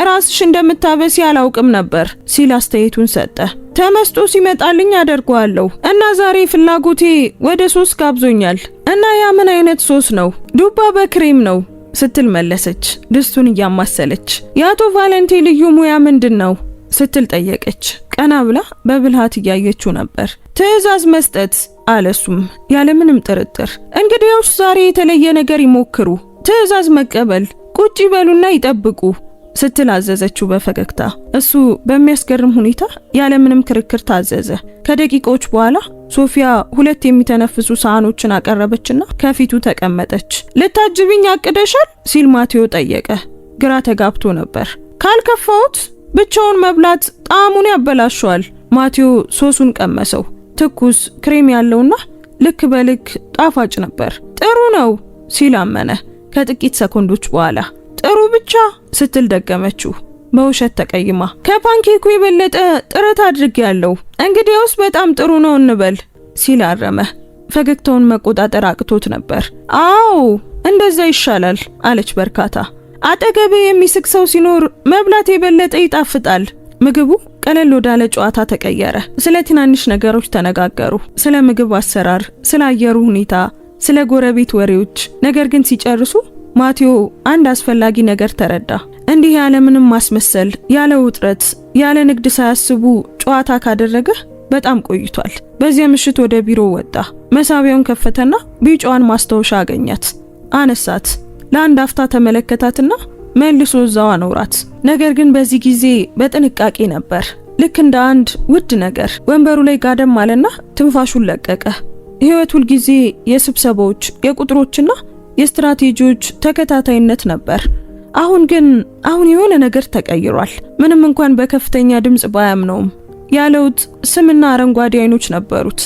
ራስሽ እንደምታበሲ አላውቅም ነበር ሲል አስተያየቱን ሰጠ። ተመስጦ ሲመጣልኝ አደርገዋለሁ እና ዛሬ ፍላጎቴ ወደ ሶስ ጋብዞኛል። እና ያ ምን አይነት ሶስ ነው? ዱባ በክሬም ነው ስትል መለሰች፣ ድስቱን እያማሰለች። የአቶ ቫለንቴ ልዩ ሙያ ምንድን ነው ስትል ጠየቀች። ቀና ብላ በብልሃት እያየችው ነበር። ትዕዛዝ መስጠት አለሱም ያለምንም ጥርጥር። እንግዲያውስ ዛሬ የተለየ ነገር ይሞክሩ፣ ትዕዛዝ መቀበል፣ ቁጭ ይበሉና ይጠብቁ ስትል አዘዘችው በፈገግታ። እሱ በሚያስገርም ሁኔታ ያለምንም ክርክር ታዘዘ። ከደቂቃዎች በኋላ ሶፊያ ሁለት የሚተነፍሱ ሳህኖችን አቀረበችና ከፊቱ ተቀመጠች። ልታጅብኝ አቅደሻል ሲል ማቴዎ ጠየቀ። ግራ ተጋብቶ ነበር። ካልከፋውት ብቻውን መብላት ጣዕሙን ያበላሸዋል። ማቴዎ ሶሱን ቀመሰው። ትኩስ ክሬም ያለውና ልክ በልክ ጣፋጭ ነበር። ጥሩ ነው ሲል አመነ። ከጥቂት ሰኮንዶች በኋላ ጥሩ ብቻ ስትል ደገመችው በውሸት ተቀይማ። ከፓንኬኩ የበለጠ ጥረት አድርጌያለሁ። እንግዲያውስ በጣም ጥሩ ነው እንበል ሲል አረመ። ፈገግታውን መቆጣጠር አቅቶት ነበር። አዎ እንደዛ ይሻላል አለች በርካታ። አጠገቤ የሚስቅ ሰው ሲኖር መብላት የበለጠ ይጣፍጣል። ምግቡ ቀለል ወዳለ ጨዋታ ተቀየረ። ስለ ትናንሽ ነገሮች ተነጋገሩ። ስለ ምግብ አሰራር፣ ስለ አየሩ ሁኔታ፣ ስለ ጎረቤት ወሬዎች። ነገር ግን ሲጨርሱ ማቴዎ አንድ አስፈላጊ ነገር ተረዳ። እንዲህ ያለ ምንም ማስመሰል፣ ያለ ውጥረት፣ ያለ ንግድ ሳያስቡ ጨዋታ ካደረገ በጣም ቆይቷል። በዚያ ምሽት ወደ ቢሮ ወጣ። መሳቢያውን ከፈተና ቢጫዋን ማስታወሻ አገኛት። አነሳት። ለአንድ አፍታ ተመለከታትና መልሶ እዛው አኖራት። ነገር ግን በዚህ ጊዜ በጥንቃቄ ነበር። ልክ እንደ አንድ ውድ ነገር ወንበሩ ላይ ጋደም አለና ትንፋሹን ለቀቀ። ህይወት ሁል ጊዜ የስብሰባዎች፣ የቁጥሮችና የስትራቴጂዎች ተከታታይነት ነበር። አሁን የሆነ ነገር ተቀይሯል። ምንም እንኳን በከፍተኛ ድምጽ ባያምነውም ያለውት ስምና አረንጓዴ አይኖች ነበሩት።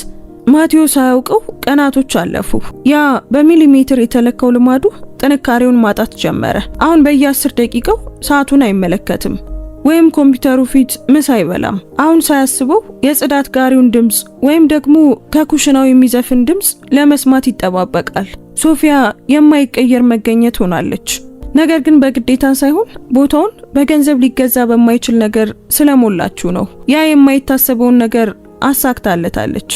ማቴዎ ሳያውቀው ቀናቶች አለፉ። ያ በሚሊሜትር የተለካው ልማዱ ጥንካሬውን ማጣት ጀመረ። አሁን በየ10 ደቂቃው ሰዓቱን አይመለከትም ወይም ኮምፒውተሩ ፊት ምሳ አይበላም። አሁን ሳያስበው የጽዳት ጋሪውን ድምጽ ወይም ደግሞ ከኩሽናው የሚዘፍን ድምጽ ለመስማት ይጠባበቃል። ሶፊያ የማይቀየር መገኘት ሆናለች። ነገር ግን በግዴታ ሳይሆን ቦታውን በገንዘብ ሊገዛ በማይችል ነገር ስለሞላችው ነው። ያ የማይታሰበውን ነገር አሳክታለታለች።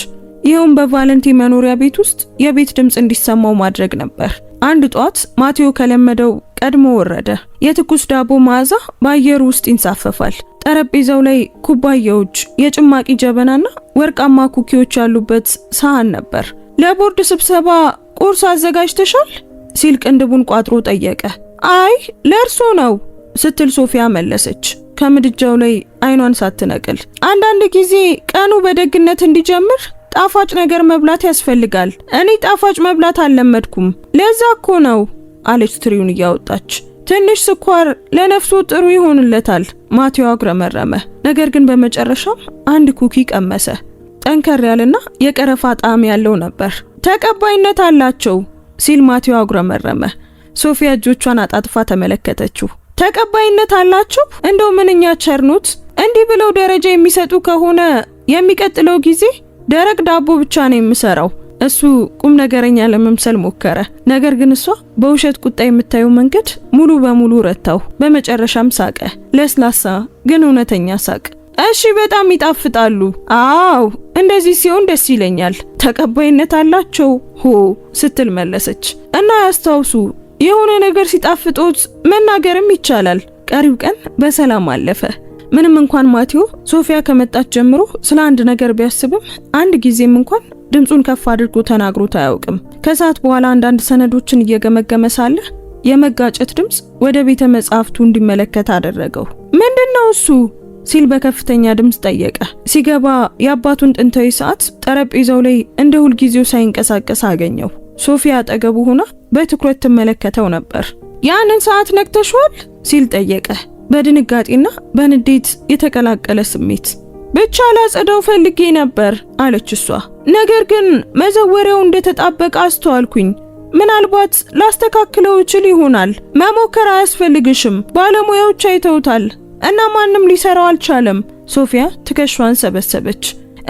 ይሄውም በቫለንቲ መኖሪያ ቤት ውስጥ የቤት ድምጽ እንዲሰማው ማድረግ ነበር። አንድ ጧት ማቴዎ ከለመደው ቀድሞ ወረደ። የትኩስ ዳቦ መዓዛ በአየሩ ውስጥ ይንሳፈፋል። ጠረጴዛው ላይ ኩባያዎች፣ የጭማቂ ጀበናና ወርቃማ ኩኪዎች ያሉበት ሳህን ነበር። ለቦርድ ስብሰባ ቁርስ አዘጋጅተሻል? ሲል ቅንድቡን ቋጥሮ ጠየቀ። አይ ለእርሶ ነው ስትል ሶፊያ መለሰች፣ ከምድጃው ላይ አይኗን ሳትነቅል። አንዳንድ ጊዜ ቀኑ በደግነት እንዲጀምር ጣፋጭ ነገር መብላት ያስፈልጋል። እኔ ጣፋጭ መብላት አልለመድኩም፣ ለዛ እኮ ነው አለች ትሪውን እያወጣች። ትንሽ ስኳር ለነፍሱ ጥሩ ይሆንለታል። ማቴዎ አጉረመረመ። ነገር ግን በመጨረሻም አንድ ኩኪ ቀመሰ። ጠንከር ያለና የቀረፋ ጣዕም ያለው ነበር። ተቀባይነት አላቸው ሲል ማቴዎ አጉረመረመ። ሶፊያ እጆቿን አጣጥፋ ተመለከተችው። ተቀባይነት አላቸው? እንደው ምንኛ ቸርኖት! እንዲህ ብለው ደረጃ የሚሰጡ ከሆነ የሚቀጥለው ጊዜ ደረቅ ዳቦ ብቻ ነው የምሰራው። እሱ ቁም ነገረኛ ለመምሰል ሞከረ። ነገር ግን እሷ በውሸት ቁጣ የምታየው መንገድ ሙሉ በሙሉ ረታው። በመጨረሻም ሳቀ። ለስላሳ ግን እውነተኛ ሳቅ። እሺ በጣም ይጣፍጣሉ። አዎ እንደዚህ ሲሆን ደስ ይለኛል። ተቀባይነት አላቸው ሆ ስትል መለሰች። እና ያስታውሱ የሆነ ነገር ሲጣፍጦት መናገርም ይቻላል። ቀሪው ቀን በሰላም አለፈ። ምንም እንኳን ማቴዎ ሶፊያ ከመጣች ጀምሮ ስለ አንድ ነገር ቢያስብም አንድ ጊዜም እንኳን ድምጹን ከፍ አድርጎ ተናግሮት አያውቅም። ከሰዓት በኋላ አንዳንድ ሰነዶችን እየገመገመ ሳለ የመጋጨት ድምጽ ወደ ቤተ መጻሕፍቱ እንዲመለከት አደረገው። ምንድነው እሱ ሲል በከፍተኛ ድምጽ ጠየቀ። ሲገባ የአባቱን ጥንታዊ ሰዓት ጠረጴዛው ላይ እንደ ሁልጊዜው ሳይንቀሳቀስ አገኘው። ሶፊያ አጠገቡ ሆና በትኩረት ትመለከተው ነበር። ያንን ሰዓት ነክተሽዋል ሲል ጠየቀ፣ በድንጋጤና በንዴት የተቀላቀለ ስሜት። ብቻ ላጸዳው ፈልጌ ነበር አለች እሷ። ነገር ግን መዘወሪያው እንደተጣበቀ አስተዋልኩኝ። ምናልባት ላስተካክለው እችል ይሆናል። መሞከር አያስፈልግሽም፣ ባለሙያዎች አይተውታል እና ማንም ሊሰራው አልቻለም። ሶፊያ ትከሻዋን ሰበሰበች።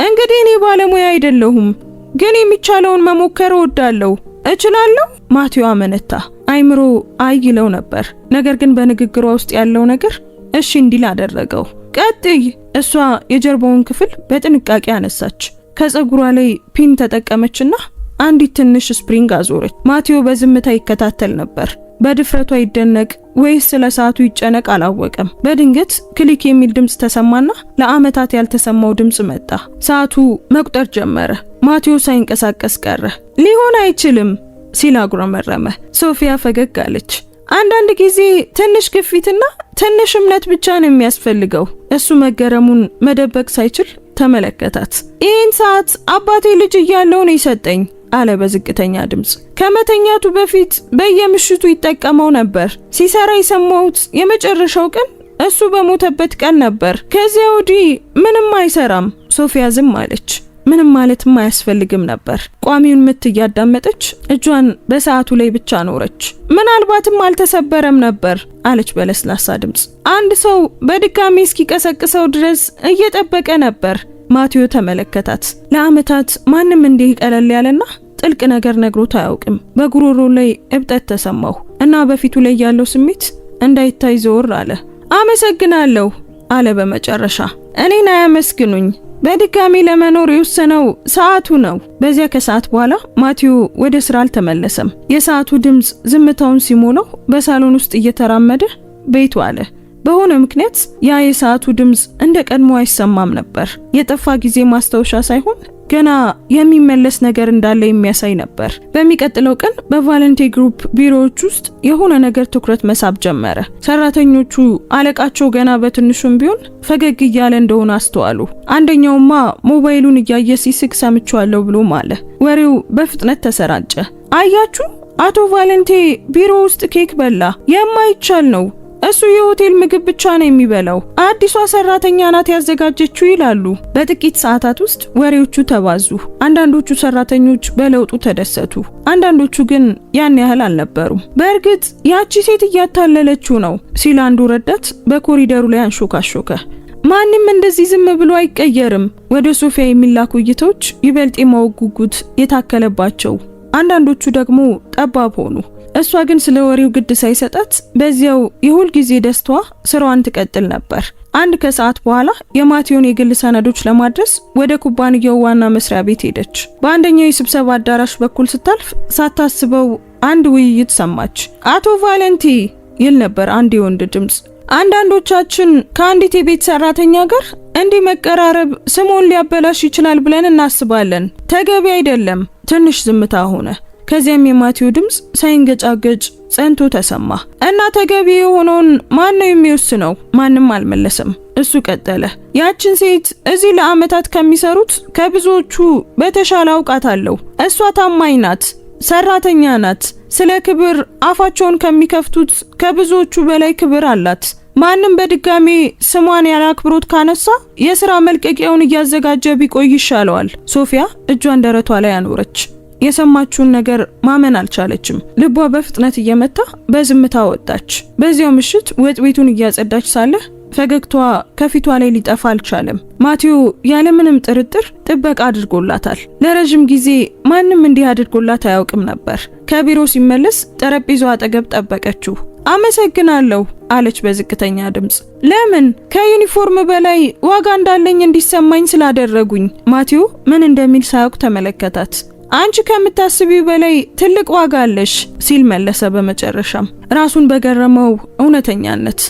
እንግዲህ እኔ ባለሙያ አይደለሁም፣ ግን የሚቻለውን መሞከር እወዳለሁ። እችላለሁ? ማቴዎ አመነታ። አይምሮ አይለው ነበር። ነገር ግን በንግግሯ ውስጥ ያለው ነገር እሺ እንዲል አደረገው። ቀጥይ። እሷ የጀርባውን ክፍል በጥንቃቄ አነሳች። ከፀጉሯ ላይ ፒን ተጠቀመችና አንዲት ትንሽ ስፕሪንግ አዞረች። ማቴዎ በዝምታ ይከታተል ነበር። በድፍረቷ ይደነቅ ወይስ ስለ ሰዓቱ ይጨነቅ አላወቀም። በድንገት ክሊክ የሚል ድምጽ ተሰማና ለአመታት ያልተሰማው ድምጽ መጣ። ሰዓቱ መቁጠር ጀመረ። ማቴዎ ሳይንቀሳቀስ ቀረ። ሊሆን አይችልም ሲል አጉረመረመ። ሶፊያ ፈገግ አለች። አንዳንድ ጊዜ ትንሽ ግፊትና ትንሽ እምነት ብቻ ነው የሚያስፈልገው። እሱ መገረሙን መደበቅ ሳይችል ተመለከታት። ይህን ሰዓት አባቴ ልጅ እያለሁ ነው የሰጠኝ አለ በዝቅተኛ ድምጽ። ከመተኛቱ በፊት በየምሽቱ ይጠቀመው ነበር። ሲሰራ የሰማሁት የመጨረሻው ቀን እሱ በሞተበት ቀን ነበር። ከዚያ ወዲህ ምንም አይሰራም። ሶፊያ ዝም አለች። ምንም ማለትም አያስፈልግም ነበር። ቋሚውን ምት እያዳመጠች እጇን በሰዓቱ ላይ ብቻ ኖረች። ምናልባትም አልተሰበረም ነበር አለች በለስላሳ ድምጽ። አንድ ሰው በድጋሚ እስኪቀሰቅሰው ድረስ እየጠበቀ ነበር። ማቴዎ ተመለከታት። ለአመታት ማንም እንዲህ ቀለል ያለና ጥልቅ ነገር ነግሮት አያውቅም። በጉሮሮ ላይ እብጠት ተሰማው እና በፊቱ ላይ ያለው ስሜት እንዳይታይ ዘወር አለ። አመሰግናለሁ አለ በመጨረሻ። እኔን አያመስግኑኝ። በድጋሚ ለመኖር የወሰነው ሰዓቱ ነው። በዚያ ከሰዓት በኋላ ማቴዎ ወደ ስራ አልተመለሰም። የሰዓቱ ድምጽ ዝምታውን ሲሞላው በሳሎን ውስጥ እየተራመደ ቤቱ አለ። በሆነ ምክንያት ያ የሰዓቱ ድምጽ እንደ ቀድሞ አይሰማም ነበር። የጠፋ ጊዜ ማስታወሻ ሳይሆን ገና የሚመለስ ነገር እንዳለ የሚያሳይ ነበር። በሚቀጥለው ቀን በቫለንቲ ግሩፕ ቢሮዎች ውስጥ የሆነ ነገር ትኩረት መሳብ ጀመረ። ሰራተኞቹ አለቃቸው ገና በትንሹም ቢሆን ፈገግ እያለ እንደሆነ አስተዋሉ። አንደኛውማ ሞባይሉን እያየ ሲስቅ ሰምቻለሁ ብሎ ማለ። ወሬው በፍጥነት ተሰራጨ። አያችሁ አቶ ቫለንቴ ቢሮ ውስጥ ኬክ በላ። የማይቻል ነው። እሱ የሆቴል ምግብ ብቻ ነው የሚበላው። አዲሷ ሰራተኛ ናት ያዘጋጀችው ይላሉ። በጥቂት ሰዓታት ውስጥ ወሬዎቹ ተባዙ። አንዳንዶቹ ሰራተኞች በለውጡ ተደሰቱ፣ አንዳንዶቹ ግን ያን ያህል አልነበሩም። በእርግጥ ያቺ ሴት እያታለለችው ነው ሲል አንዱ ረዳት በኮሪደሩ ላይ አንሾካሾከ። ማንም እንደዚህ ዝም ብሎ አይቀየርም። ወደ ሶፊያ የሚላኩ እይታዎች ይበልጥ የማወቅ ጉጉት የታከለባቸው፣ አንዳንዶቹ ደግሞ ጠባብ ሆኑ። እሷ ግን ስለ ወሬው ግድ ሳይሰጣት በዚያው የሁል ጊዜ ደስታዋ ስራዋን ትቀጥል ነበር። አንድ ከሰዓት በኋላ የማቴዎን የግል ሰነዶች ለማድረስ ወደ ኩባንያው ዋና መስሪያ ቤት ሄደች። በአንደኛው የስብሰባ አዳራሽ በኩል ስታልፍ ሳታስበው አንድ ውይይት ሰማች። አቶ ቫለንቲ ይል ነበር አንድ የወንድ ድምጽ። አንዳንዶቻችን ከአንዲት የቤት ሰራተኛ ጋር እንዲህ መቀራረብ ስሙን ሊያበላሽ ይችላል ብለን እናስባለን። ተገቢ አይደለም። ትንሽ ዝምታ ሆነ። ከዚያም የማቴዎ ድምጽ ሳይንገጫገጭ ጸንቶ ተሰማ። እና ተገቢ የሆነውን ማን ነው የሚወስነው? ማንም አልመለሰም። እሱ ቀጠለ። ያችን ሴት እዚህ ለአመታት ከሚሰሩት ከብዙዎቹ በተሻለ አውቃታለሁ። እሷ ታማኝ ናት፣ ሰራተኛ ናት። ስለ ክብር አፋቸውን ከሚከፍቱት ከብዙዎቹ በላይ ክብር አላት። ማንም በድጋሚ ስሟን ያለ አክብሮት ካነሳ የሥራ መልቀቂያውን እያዘጋጀ ቢቆይ ይሻለዋል። ሶፊያ እጇን ደረቷ ላይ አኖረች። የሰማችውን ነገር ማመን አልቻለችም። ልቧ በፍጥነት እየመታ በዝምታ ወጣች። በዚያው ምሽት ወጥ ቤቱን እያጸዳች ሳለ ፈገግታዋ ከፊቷ ላይ ሊጠፋ አልቻለም። ማቴዎ ያለምንም ጥርጥር ጥበቃ አድርጎላታል። ለረጅም ጊዜ ማንም እንዲህ አድርጎላት አያውቅም ነበር። ከቢሮ ሲመለስ ጠረጴዛው አጠገብ ጠበቀችው። አመሰግናለሁ አለች በዝቅተኛ ድምጽ። ለምን? ከዩኒፎርም በላይ ዋጋ እንዳለኝ እንዲሰማኝ ስላደረጉኝ። ማቴዎ ምን እንደሚል ሳያውቅ ተመለከታት። አንቺ ከምታስቢው በላይ ትልቅ ዋጋ አለሽ ሲል መለሰ። በመጨረሻም ራሱን በገረመው እውነተኛነት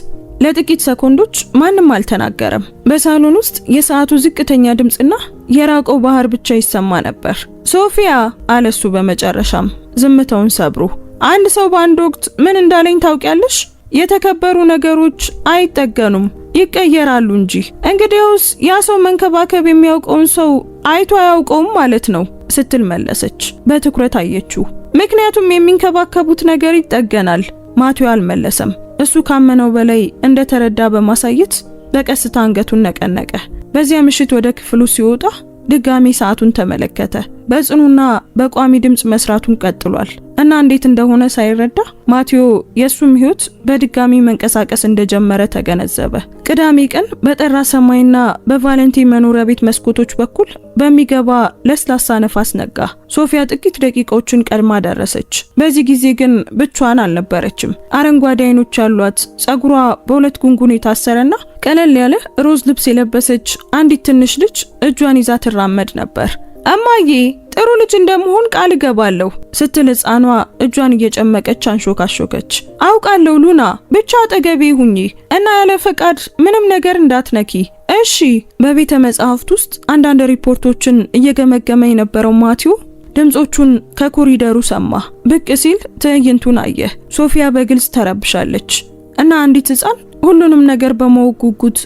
ለጥቂት ሰኮንዶች ማንም አልተናገረም። በሳሎን ውስጥ የሰዓቱ ዝቅተኛ ድምጽና የራቀው ባህር ብቻ ይሰማ ነበር። ሶፊያ አለሱ በመጨረሻም ዝምታውን ሰብሮ። አንድ ሰው በአንድ ወቅት ምን እንዳለኝ ታውቂያለሽ? የተከበሩ ነገሮች አይጠገኑም፣ ይቀየራሉ እንጂ። እንግዲያውስ ያ ሰው መንከባከብ የሚያውቀውን ሰው አይቶ አያውቀውም ማለት ነው ስትል መለሰች። በትኩረት አየችው። ምክንያቱም የሚንከባከቡት ነገር ይጠገናል። ማቴዎ አልመለሰም። እሱ ካመነው በላይ እንደተረዳ በማሳየት በቀስታ አንገቱን ነቀነቀ። በዚያ ምሽት ወደ ክፍሉ ሲወጣ ድጋሚ ሰዓቱን ተመለከተ። በጽኑና በቋሚ ድምጽ መስራቱን ቀጥሏል እና እንዴት እንደሆነ ሳይረዳ ማቴዎ የሱም ህይወት በድጋሚ መንቀሳቀስ እንደጀመረ ተገነዘበ። ቅዳሜ ቀን በጠራ ሰማይና በቫለንቲ መኖሪያ ቤት መስኮቶች በኩል በሚገባ ለስላሳ ነፋስ ነጋ። ሶፊያ ጥቂት ደቂቃዎችን ቀድማ ደረሰች። በዚህ ጊዜ ግን ብቻዋን አልነበረችም። አረንጓዴ አይኖች ያሏት፣ ጸጉሯ በሁለት ጉንጉን የታሰረና ቀለል ያለ ሮዝ ልብስ የለበሰች አንዲት ትንሽ ልጅ እጇን ይዛ ትራመድ ነበር። እማዬ ጥሩ ልጅ እንደመሆን ቃል እገባለሁ ስትል ህፃኗ እጇን እየጨመቀች አንሾካሾከች። አውቃለሁ ሉና፣ ብቻ አጠገቤ ሁኚ እና ያለ ፈቃድ ምንም ነገር እንዳትነኪ እሺ። በቤተ መጻሕፍት ውስጥ አንዳንድ ሪፖርቶችን እየገመገመ የነበረው ማቴዎ ድምጾቹን ከኮሪደሩ ሰማ። ብቅ ሲል ትዕይንቱን አየ። ሶፊያ በግልጽ ተረብሻለች እና አንዲት ህፃን ሁሉንም ነገር በማወቅ ጉጉት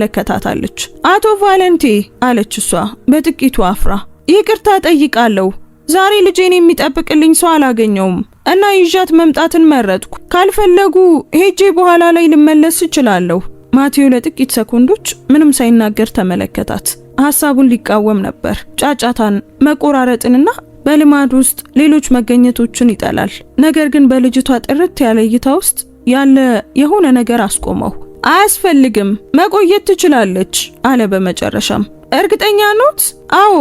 ትመለከታታለች። አቶ ቫለንቲ አለች እሷ በጥቂቱ አፍራ። ይቅርታ ጠይቃለሁ። ዛሬ ልጄን የሚጠብቅልኝ ሰው አላገኘውም እና ይዣት መምጣትን መረጥኩ። ካልፈለጉ ሄጄ በኋላ ላይ ልመለስ እችላለሁ። ማቴዎ ለጥቂት ሰኮንዶች ምንም ሳይናገር ተመለከታት። ሐሳቡን ሊቃወም ነበር። ጫጫታን፣ መቆራረጥንና በልማድ ውስጥ ሌሎች መገኘቶችን ይጠላል። ነገር ግን በልጅቷ ጥርት ያለ እይታ ውስጥ ያለ የሆነ ነገር አስቆመው። አያስፈልግም፣ መቆየት ትችላለች አለ በመጨረሻም። እርግጠኛ ኖት? አዎ፣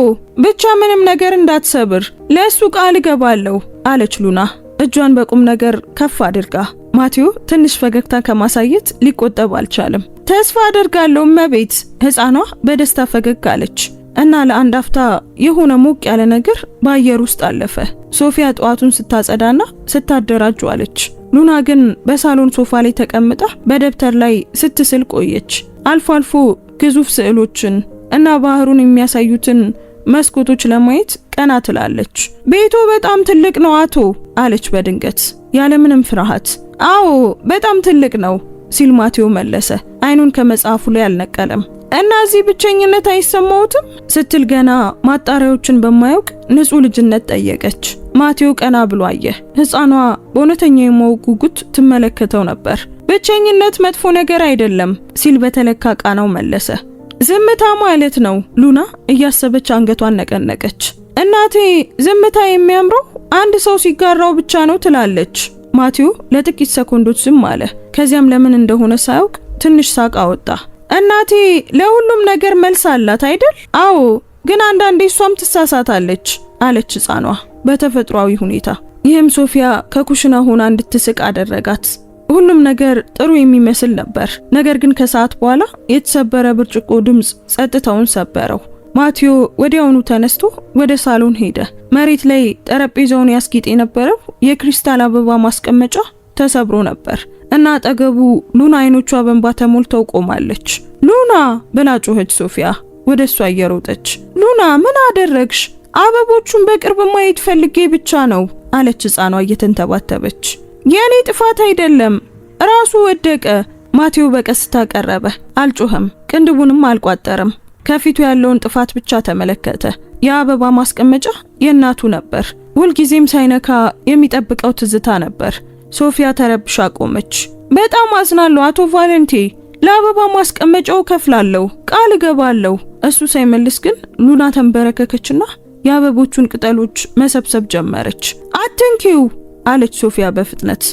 ብቻ ምንም ነገር እንዳትሰብር ለሱ ቃል እገባለሁ አለች ሉና እጇን በቁም ነገር ከፍ አድርጋ። ማቴዎ ትንሽ ፈገግታ ከማሳየት ሊቆጠብ አልቻለም። ተስፋ አደርጋለሁ እመቤት። ህፃኗ በደስታ ፈገግ አለች እና ለአንድ አፍታ የሆነ ሞቅ ያለ ነገር በአየር ውስጥ አለፈ። ሶፊያ ጠዋቱን ስታጸዳና ስታደራጅ ዋለች። ሉና ግን በሳሎን ሶፋ ላይ ተቀምጣ በደብተር ላይ ስትስል ቆየች። አልፎ አልፎ ግዙፍ ስዕሎችን እና ባህሩን የሚያሳዩትን መስኮቶች ለማየት ቀና ትላለች። ቤቱ በጣም ትልቅ ነው አቶ አለች በድንገት ያለምንም ፍርሃት። አዎ በጣም ትልቅ ነው። ሲል ማቴዎ መለሰ። አይኑን ከመጽሐፉ ላይ አልነቀለም። እና እዚህ ብቸኝነት አይሰማውትም ስትል ገና ማጣሪያዎችን በማያውቅ ንጹህ ልጅነት ጠየቀች። ማቴዎ ቀና ብሎ አየ። ሕፃኗ በእውነተኛ የማወቅ ጉጉት ትመለከተው ነበር። ብቸኝነት መጥፎ ነገር አይደለም ሲል በተለካ ቃናው መለሰ። ዝምታ ማለት ነው። ሉና እያሰበች አንገቷን ነቀነቀች። እናቴ ዝምታ የሚያምረው አንድ ሰው ሲጋራው ብቻ ነው ትላለች። ማቴዎ ለጥቂት ሰኮንዶች ዝም አለ። ከዚያም ለምን እንደሆነ ሳያውቅ ትንሽ ሳቅ አወጣ። እናቴ ለሁሉም ነገር መልስ አላት አይደል? አዎ፣ ግን አንዳንዴ እሷም ትሳሳታለች አለች ሕፃኗ በተፈጥሯዊ ሁኔታ። ይህም ሶፊያ ከኩሽና ሆና እንድትስቅ አደረጋት። ሁሉም ነገር ጥሩ የሚመስል ነበር። ነገር ግን ከሰዓት በኋላ የተሰበረ ብርጭቆ ድምፅ ጸጥታውን ሰበረው። ማቴዎ ወዲያውኑ ተነስቶ ወደ ሳሎን ሄደ። መሬት ላይ ጠረጴዛውን ያስጌጥ የነበረው የክሪስታል አበባ ማስቀመጫ ተሰብሮ ነበር እና አጠገቡ ሉና አይኖቿ በእንባ ተሞልተው ቆማለች። ሉና ብላ ጮኸች ሶፊያ ወደ እሷ እየሮጠች። ሉና ምን አደረግሽ? አበቦቹን በቅርብ ማየት ፈልጌ ብቻ ነው አለች ሕፃኗ እየተንተባተበች። የኔ ጥፋት አይደለም፣ ራሱ ወደቀ። ማቴዎ በቀስታ ቀረበ። አልጮኸም፣ ቅንድቡንም አልቋጠረም። ከፊቱ ያለውን ጥፋት ብቻ ተመለከተ። የአበባ ማስቀመጫ የእናቱ ነበር። ሁልጊዜም ሳይነካ የሚጠብቀው ትዝታ ነበር። ሶፊያ ተረብሻ ቆመች። በጣም አዝናለሁ አቶ ቫለንቴ፣ ለአበባ ማስቀመጫው ከፍላለሁ፣ ቃል እገባለሁ። እሱ ሳይመልስ ግን ሉና ተንበረከከችና የአበቦቹን ቅጠሎች መሰብሰብ ጀመረች። አትንኪው አለች ሶፊያ በፍጥነት።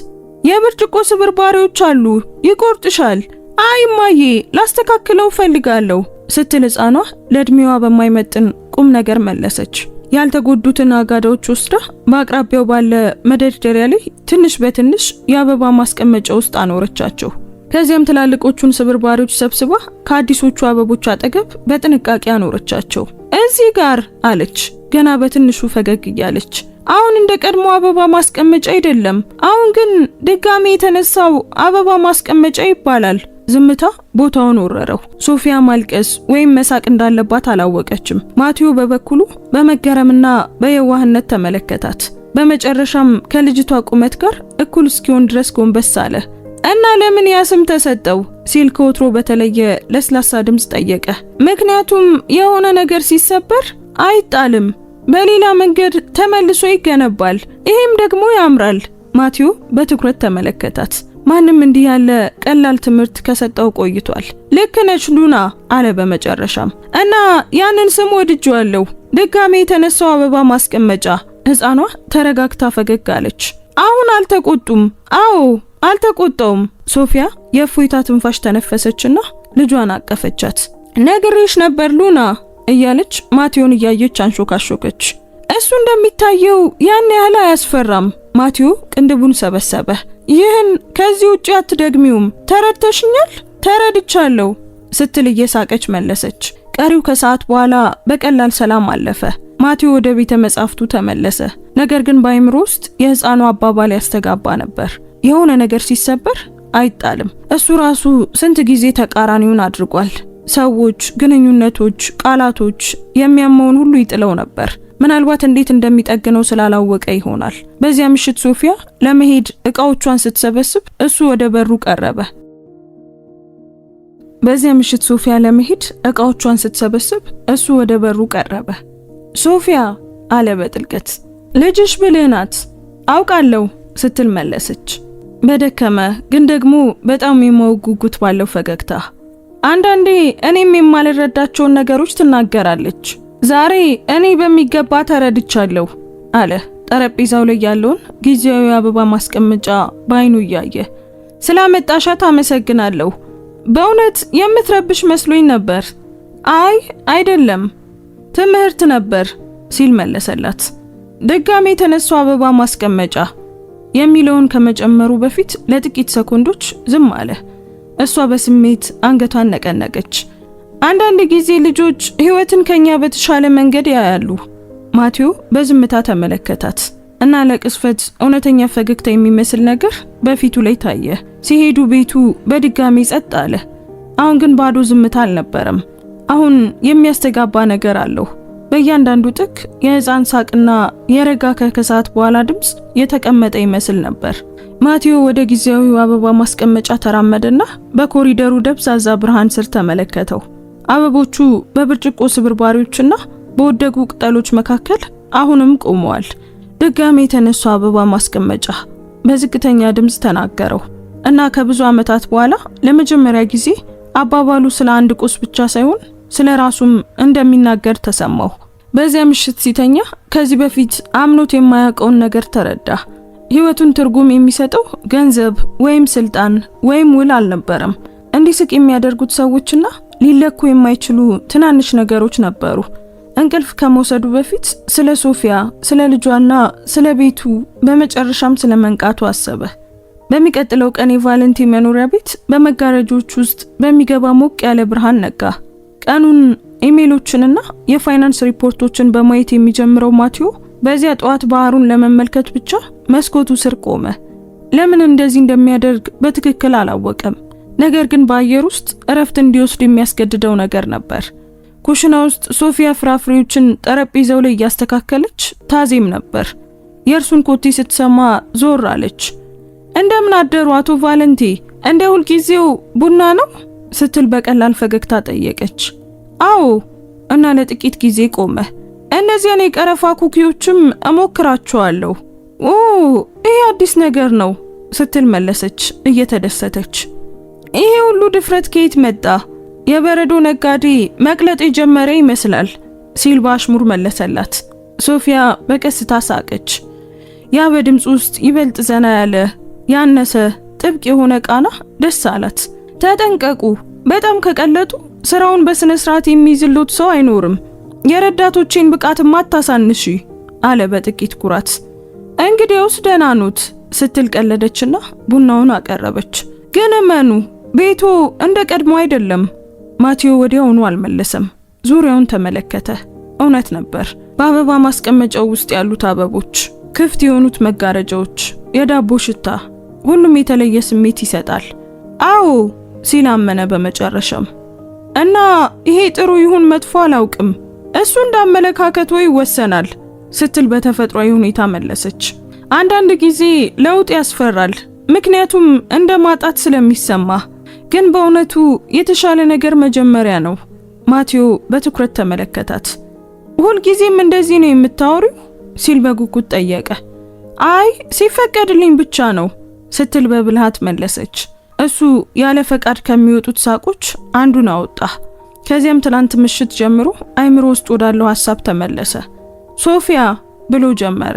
የብርጭቆ ስብርባሪዎች አሉ፣ ይቆርጥሻል። አይ እማዬ፣ ላስተካክለው ፈልጋለሁ ስትል ሕፃኗ ለእድሜዋ በማይመጥን ቁም ነገር መለሰች። ያልተጎዱትን አጋዳዎች ወስዳ በአቅራቢያው ባለ መደርደሪያ ላይ ትንሽ በትንሽ የአበባ ማስቀመጫ ውስጥ አኖረቻቸው። ከዚያም ትላልቆቹን ስብርባሪዎች ሰብስባ ከአዲሶቹ አበቦች አጠገብ በጥንቃቄ አኖረቻቸው። እዚህ ጋር አለች ገና በትንሹ ፈገግ እያለች። አሁን እንደ ቀድሞ አበባ ማስቀመጫ አይደለም። አሁን ግን ድጋሜ የተነሳው አበባ ማስቀመጫ ይባላል። ዝምታ ቦታውን ወረረው። ሶፊያ ማልቀስ ወይም መሳቅ እንዳለባት አላወቀችም። ማቴዎ በበኩሉ በመገረምና በየዋህነት ተመለከታት። በመጨረሻም ከልጅቷ ቁመት ጋር እኩል እስኪሆን ድረስ ጎንበስ አለ። እና ለምን ያ ስም ተሰጠው ሲል ከወትሮ በተለየ ለስላሳ ድምፅ ጠየቀ። ምክንያቱም የሆነ ነገር ሲሰበር አይጣልም፣ በሌላ መንገድ ተመልሶ ይገነባል። ይሄም ደግሞ ያምራል። ማቴዎ በትኩረት ተመለከታት። ማንም እንዲህ ያለ ቀላል ትምህርት ከሰጠው ቆይቷል። ልክ ነች ሉና አለ በመጨረሻም። እና ያንን ስም ወድጄዋለሁ። ድጋሜ የተነሳው አበባ ማስቀመጫ። ሕፃኗ ተረጋግታ ፈገግ አለች። አሁን አልተቆጡም? አዎ አልተቆጣውም። ሶፊያ የእፎይታ ትንፋሽ ተነፈሰችና ልጇን አቀፈቻት። ነግሬሽ ነበር ሉና እያለች ማቴዎን እያየች አንሾካሾከች። እሱ እንደሚታየው ያን ያህል አያስፈራም። ማቴዎ ቅንድቡን ሰበሰበ። ይህን ከዚህ ውጪ አትደግሚውም፣ ተረድተሽኛል? ተረድቻለሁ ስትል እየሳቀች መለሰች። ቀሪው ከሰዓት በኋላ በቀላል ሰላም አለፈ። ማቴዎ ወደ ቤተ መጻሕፍቱ ተመለሰ። ነገር ግን በአይምሮ ውስጥ የሕፃኑ አባባል ያስተጋባ ነበር። የሆነ ነገር ሲሰበር አይጣልም። እሱ ራሱ ስንት ጊዜ ተቃራኒውን አድርጓል። ሰዎች፣ ግንኙነቶች፣ ቃላቶች የሚያመውን ሁሉ ይጥለው ነበር። ምናልባት እንዴት እንደሚጠግነው ስላላወቀ ይሆናል። በዚያ ምሽት ሶፊያ ለመሄድ እቃዎቿን ስትሰበስብ እሱ ወደ በሩ ቀረበ። ሶፊያ አለ በጥልቀት። ልጅሽ ብልህ ናት አውቃለሁ ስትል መለሰች በደከመ ግን ደግሞ በጣም የማወቅ ጉጉት ባለው ፈገግታ። አንዳንዴ እኔም የማልረዳቸውን ነገሮች ትናገራለች። ዛሬ እኔ በሚገባ ተረድቻለሁ አለ ጠረጴዛው ላይ ያለውን ጊዜያዊ አበባ ማስቀመጫ ባይኑ እያየ። ስላመጣሻት አመሰግናለሁ። በእውነት የምትረብሽ መስሎኝ ነበር። አይ አይደለም፣ ትምህርት ነበር ሲል መለሰላት። ድጋሜ የተነሳው አበባ ማስቀመጫ የሚለውን ከመጨመሩ በፊት ለጥቂት ሰኮንዶች ዝም አለ። እሷ በስሜት አንገቷን ነቀነቀች። አንዳንድ ጊዜ ልጆች ህይወትን ከኛ በተሻለ መንገድ ያያሉ። ማቴዎ በዝምታ ተመለከታት እና ለቅስፈት እውነተኛ ፈገግታ የሚመስል ነገር በፊቱ ላይ ታየ። ሲሄዱ ቤቱ በድጋሚ ጸጥ አለ። አሁን ግን ባዶ ዝምታ አልነበረም። አሁን የሚያስተጋባ ነገር አለው። በእያንዳንዱ ጥግ የህፃን ሳቅና የረጋ ከከሰዓት በኋላ ድምፅ የተቀመጠ ይመስል ነበር። ማቴዎ ወደ ጊዜያዊው አበባ ማስቀመጫ ተራመደና በኮሪደሩ ደብዛዛ ብርሃን ስር ተመለከተው። አበቦቹ በብርጭቆ ስብርባሪዎችና በወደቁ ቅጠሎች መካከል አሁንም ቆመዋል። ድጋሜ የተነሳው አበባ ማስቀመጫ በዝቅተኛ ድምፅ ተናገረው እና ከብዙ ዓመታት በኋላ ለመጀመሪያ ጊዜ አባባሉ ስለ አንድ ቁስ ብቻ ሳይሆን ስለ ራሱም እንደሚናገር ተሰማው። በዚያ ምሽት ሲተኛ ከዚህ በፊት አምኖት የማያውቀውን ነገር ተረዳ። ህይወቱን ትርጉም የሚሰጠው ገንዘብ ወይም ስልጣን ወይም ውል አልነበረም። እንዲስቅ የሚያደርጉት ሰዎችና ሊለኩ የማይችሉ ትናንሽ ነገሮች ነበሩ። እንቅልፍ ከመውሰዱ በፊት ስለ ሶፊያ፣ ስለ ልጇና ስለ ቤቱ፣ በመጨረሻም ስለ መንቃቱ አሰበ። በሚቀጥለው ቀን የቫለንቲ መኖሪያ ቤት በመጋረጆች ውስጥ በሚገባ ሞቅ ያለ ብርሃን ነጋ። ቀኑን ኢሜሎችንና የፋይናንስ ሪፖርቶችን በማየት የሚጀምረው ማቴዎ በዚያ ጠዋት ባህሩን ለመመልከት ብቻ መስኮቱ ስር ቆመ። ለምን እንደዚህ እንደሚያደርግ በትክክል አላወቀም። ነገር ግን በአየር ውስጥ እረፍት እንዲወስድ የሚያስገድደው ነገር ነበር። ኩሽና ውስጥ ሶፊያ ፍራፍሬዎችን ጠረጴዛው ላይ እያስተካከለች ታዜም ነበር። የእርሱን ኮቴ ስትሰማ ዞር አለች። እንደምን አደሩ አቶ ቫለንቲ፣ እንደ ሁልጊዜው ቡና ነው ስትል በቀላል ፈገግታ ጠየቀች። አዎ። እና ለጥቂት ጊዜ ቆመ። እነዚያን የቀረፋ ኩኪዎችም እሞክራቸዋለሁ። ኦ ይሄ አዲስ ነገር ነው ስትል መለሰች እየተደሰተች። ይሄ ሁሉ ድፍረት ከየት መጣ? የበረዶ ነጋዴ መቅለጥ የጀመረ ይመስላል ሲል በአሽሙር መለሰላት። ሶፊያ በቀስታ ሳቀች። ያ በድምፅ ውስጥ ይበልጥ ዘና ያለ ያነሰ ጥብቅ የሆነ ቃና ደስ አላት። ተጠንቀቁ፣ በጣም ከቀለጡ ስራውን በስነ ስርዓት የሚይዝሉት ሰው አይኖርም። የረዳቶቼን ብቃትም አታሳንሺ አለ በጥቂት ኩራት። እንግዲያውስ ደህና ኖት ስትል ቀለደችና ቡናውን አቀረበች። ግን እመኑ ቤቱ እንደ ቀድሞ አይደለም። ማቴዎ ወዲያውኑ አልመለሰም። ዙሪያውን ተመለከተ። እውነት ነበር። በአበባ ማስቀመጫው ውስጥ ያሉት አበቦች፣ ክፍት የሆኑት መጋረጃዎች፣ የዳቦ ሽታ፣ ሁሉም የተለየ ስሜት ይሰጣል። አዎ ሲል አመነ በመጨረሻም። እና ይሄ ጥሩ ይሁን መጥፎ አላውቅም፣ እሱ እንዳመለካከቱ ይወሰናል ስትል በተፈጥሯዊ ሁኔታ መለሰች። አንዳንድ ጊዜ ለውጥ ያስፈራል፣ ምክንያቱም እንደ ማጣት ስለሚሰማ፣ ግን በእውነቱ የተሻለ ነገር መጀመሪያ ነው። ማቴዎ በትኩረት ተመለከታት። ሁልጊዜም እንደዚህ ነው የምታወሪው ሲል በጉጉት ጠየቀ። አይ ሲፈቀድልኝ ብቻ ነው ስትል በብልሃት መለሰች። እሱ ያለ ፈቃድ ከሚወጡት ሳቆች አንዱን አወጣ። ከዚያም ትላንት ምሽት ጀምሮ አይምሮ ውስጥ ወዳለው ሐሳብ ተመለሰ። ሶፊያ ብሎ ጀመረ።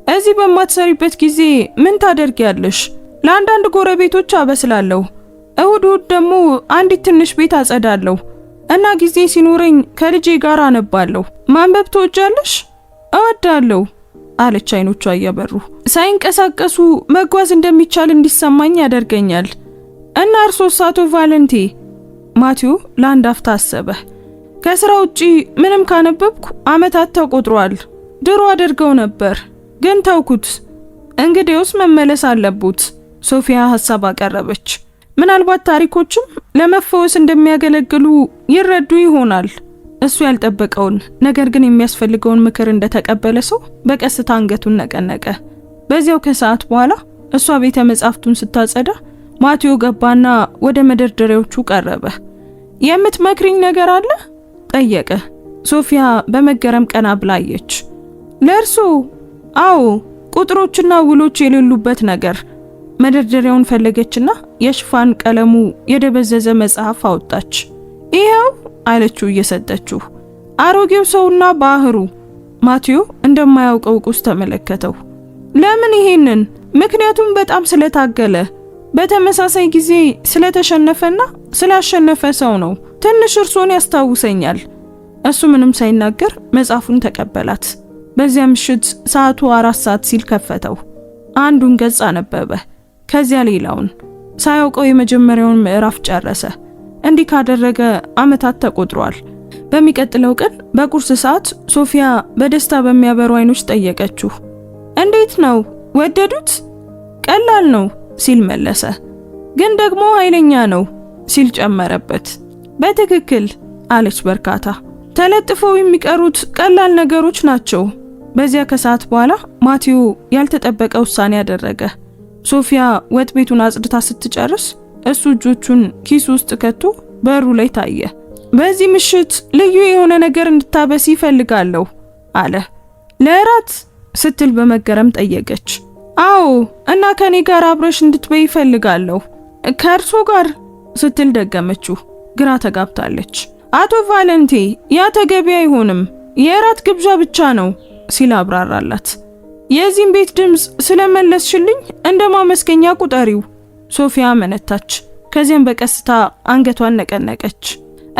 እዚህ በማትሰሪበት ጊዜ ምን ታደርጊያለሽ? ለአንዳንድ ጎረቤቶች አበስላለሁ። እሁድ ደግሞ አንዲት ትንሽ ቤት አጸዳለሁ እና ጊዜ ሲኖረኝ ከልጄ ጋር አነባለሁ። ማንበብ ትወጃለሽ? እወዳለሁ አለች አይኖቿ እያበሩ። ሳይንቀሳቀሱ መጓዝ እንደሚቻል እንዲሰማኝ ያደርገኛል። እና እርሶስ አቶ ቫለንቲ? ማቴዎ ለአንድ አፍታ አሰበ። ከስራ ውጪ ምንም ካነበብኩ አመታት ተቆጥሯል። ድሮ አደርገው ነበር ግን ተውኩት። እንግዲያውስ መመለስ አለቡት ሶፊያ ሐሳብ አቀረበች። ምናልባት ታሪኮችም ለመፈወስ እንደሚያገለግሉ ይረዱ ይሆናል። እሱ ያልጠበቀውን ነገር ግን የሚያስፈልገውን ምክር እንደተቀበለ ሰው በቀስታ አንገቱን ነቀነቀ። በዚያው ከሰዓት በኋላ እሷ ቤተ መጻሕፍቱን ስታጸዳ ማቴዎ ገባና ወደ መደርደሪያዎቹ ቀረበ። የምትመክሪኝ ነገር አለ? ጠየቀ። ሶፊያ በመገረም ቀና ብላ አየች። ለእርሱ? አዎ፣ ቁጥሮችና ውሎች የሌሉበት ነገር። መደርደሪያውን ፈለገችና የሽፋን ቀለሙ የደበዘዘ መጽሐፍ አወጣች። ይሄው አለችው እየሰጠችው። አሮጌው ሰውና ባህሩ። ማቴዎ እንደማያውቀው ቁስ ተመለከተው። ለምን ይሄንን? ምክንያቱም በጣም ስለታገለ፣ በተመሳሳይ ጊዜ ስለተሸነፈና ስላሸነፈ ሰው ነው። ትንሽ እርሶን ያስታውሰኛል። እሱ ምንም ሳይናገር መጽሐፉን ተቀበላት። በዚያ ምሽት ሰዓቱ 4 ሰዓት ሲል ከፈተው። አንዱን ገጽ አነበበ፣ ከዚያ ሌላውን። ሳያውቀው የመጀመሪያውን ምዕራፍ ጨረሰ። እንዲህ ካደረገ አመታት ተቆጥሯል። በሚቀጥለው ቀን በቁርስ ሰዓት ሶፊያ በደስታ በሚያበሩ አይኖች ጠየቀችው። እንዴት ነው ወደዱት? ቀላል ነው ሲል መለሰ። ግን ደግሞ ኃይለኛ ነው ሲል ጨመረበት። በትክክል አለች በርካታ። ተለጥፈው የሚቀሩት ቀላል ነገሮች ናቸው። በዚያ ከሰዓት በኋላ ማቲው ያልተጠበቀ ውሳኔ ያደረገ። ሶፊያ ወጥ ቤቱን አጽድታ ስትጨርስ እሱ እጆቹን ኪስ ውስጥ ከቶ በሩ ላይ ታየ። በዚህ ምሽት ልዩ የሆነ ነገር እንድታበሲ ይፈልጋለሁ አለ። ለራት ስትል በመገረም ጠየቀች። አዎ፣ እና ከኔ ጋር አብረሽ እንድትበይ ይፈልጋለሁ። ከእርሶ ጋር ስትል ደገመችው። ግራ ተጋብታለች። አቶ ቫለንቴ ያ ተገቢ አይሆንም፣ የራት ግብዣ ብቻ ነው ሲል አብራራላት። የዚህም ቤት ድምፅ ስለመለስሽልኝ እንደ ማመስገኛ ቁጠሪው። ሶፊያ መነታች። ከዚያም በቀስታ አንገቷን ነቀነቀች።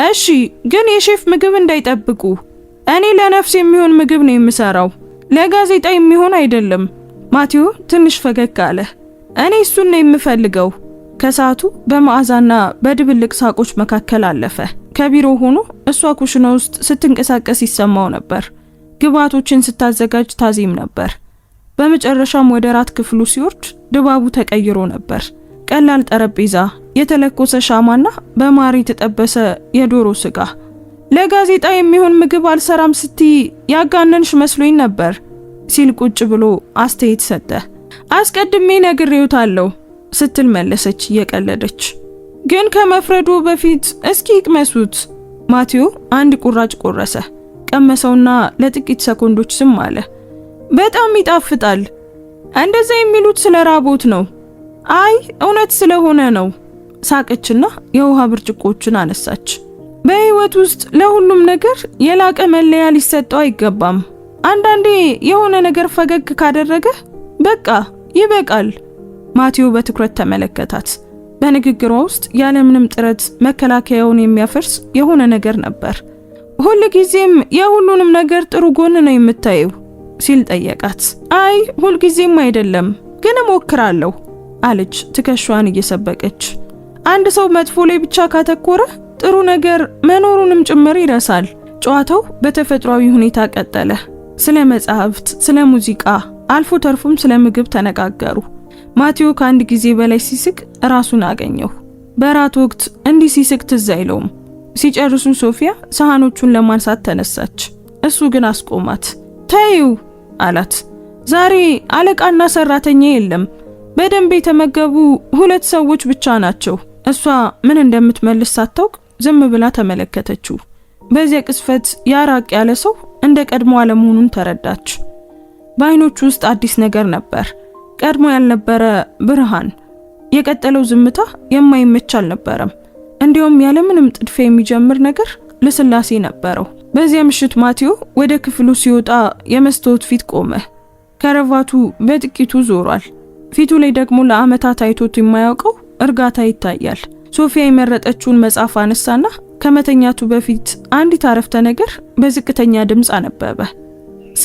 እሺ፣ ግን የሼፍ ምግብ እንዳይጠብቁ። እኔ ለነፍስ የሚሆን ምግብ ነው የምሰራው፣ ለጋዜጣ የሚሆን አይደለም። ማቲው ትንሽ ፈገግ አለ። እኔ እሱን ነው የምፈልገው። ከሰዓቱ በመዓዛና በድብልቅ ሳቆች መካከል አለፈ። ከቢሮ ሆኖ እሷ ኩሽና ውስጥ ስትንቀሳቀስ ይሰማው ነበር። ግብአቶችን ስታዘጋጅ ታዚም ነበር። በመጨረሻም ወደ ራት ክፍሉ ሲወርድ ድባቡ ተቀይሮ ነበር። ቀላል ጠረጴዛ፣ የተለኮሰ ሻማና በማር የተጠበሰ የዶሮ ስጋ። ለጋዜጣ የሚሆን ምግብ አልሰራም ስትይ ያጋነንሽ መስሎኝ ነበር ሲል ቁጭ ብሎ አስተያየት ሰጠ። አስቀድሜ ነግሬውታለሁ ስትል መለሰች እየቀለደች። ግን ከመፍረዱ በፊት እስኪ ይቅመሱት። ማቲው አንድ ቁራጭ ቆረሰ። ቀመሰውና ለጥቂት ሰኮንዶች ዝም አለ። በጣም ይጣፍጣል። እንደዛ የሚሉት ስለ ራቦት ነው። አይ እውነት ስለሆነ ነው። ሳቀችና የውሃ ብርጭቆችን አነሳች። በህይወት ውስጥ ለሁሉም ነገር የላቀ መለያ ሊሰጠው አይገባም። አንዳንዴ የሆነ ነገር ፈገግ ካደረገ በቃ ይበቃል። ማቲው በትኩረት ተመለከታት። በንግግሯ ውስጥ ያለምንም ጥረት መከላከያውን የሚያፈርስ የሆነ ነገር ነበር። ሁል ጊዜም የሁሉንም ነገር ጥሩ ጎን ነው የምታየው ሲል ጠየቃት። አይ ሁል ጊዜም አይደለም፣ ግን እሞክራለሁ አለች ትከሻዋን እየሰበቀች። አንድ ሰው መጥፎ ላይ ብቻ ካተኮረ ጥሩ ነገር መኖሩንም ጭምር ይረሳል። ጨዋታው በተፈጥሯዊ ሁኔታ ቀጠለ። ስለ መጽሐፍት፣ ስለ ሙዚቃ፣ አልፎ ተርፎም ስለ ምግብ ተነጋገሩ። ማቲው ከአንድ ጊዜ በላይ ሲስቅ ራሱን አገኘው። በራት ወቅት እንዲህ ሲስቅ ትዝ አይለውም። ሲጨርሱ ሶፊያ ሰሃኖቹን ለማንሳት ተነሳች። እሱ ግን አስቆማት። ተይው አላት። ዛሬ አለቃና ሰራተኛ የለም። በደንብ የተመገቡ ሁለት ሰዎች ብቻ ናቸው። እሷ ምን እንደምትመልስ ሳታውቅ ዝም ብላ ተመለከተችው። በዚያ ቅስፈት ያራቅ ያለ ሰው እንደ ቀድሞ አለመሆኑን ተረዳች። በአይኖቹ ውስጥ አዲስ ነገር ነበር፣ ቀድሞ ያልነበረ ብርሃን። የቀጠለው ዝምታ የማይመች አልነበረም። እንዲሁም ያለምንም ጥድፊያ የሚጀምር ነገር ለስላሴ ነበረው። በዚያ ምሽት ማቲው ወደ ክፍሉ ሲወጣ የመስታወት ፊት ቆመ። ከረቫቱ በጥቂቱ ዞሯል። ፊቱ ላይ ደግሞ ለአመታት አይቶት የማያውቀው እርጋታ ይታያል። ሶፊያ የመረጠችውን መጽሐፍ አነሳና ከመተኛቱ በፊት አንዲት አረፍተ ነገር በዝቅተኛ ድምፅ አነበበ።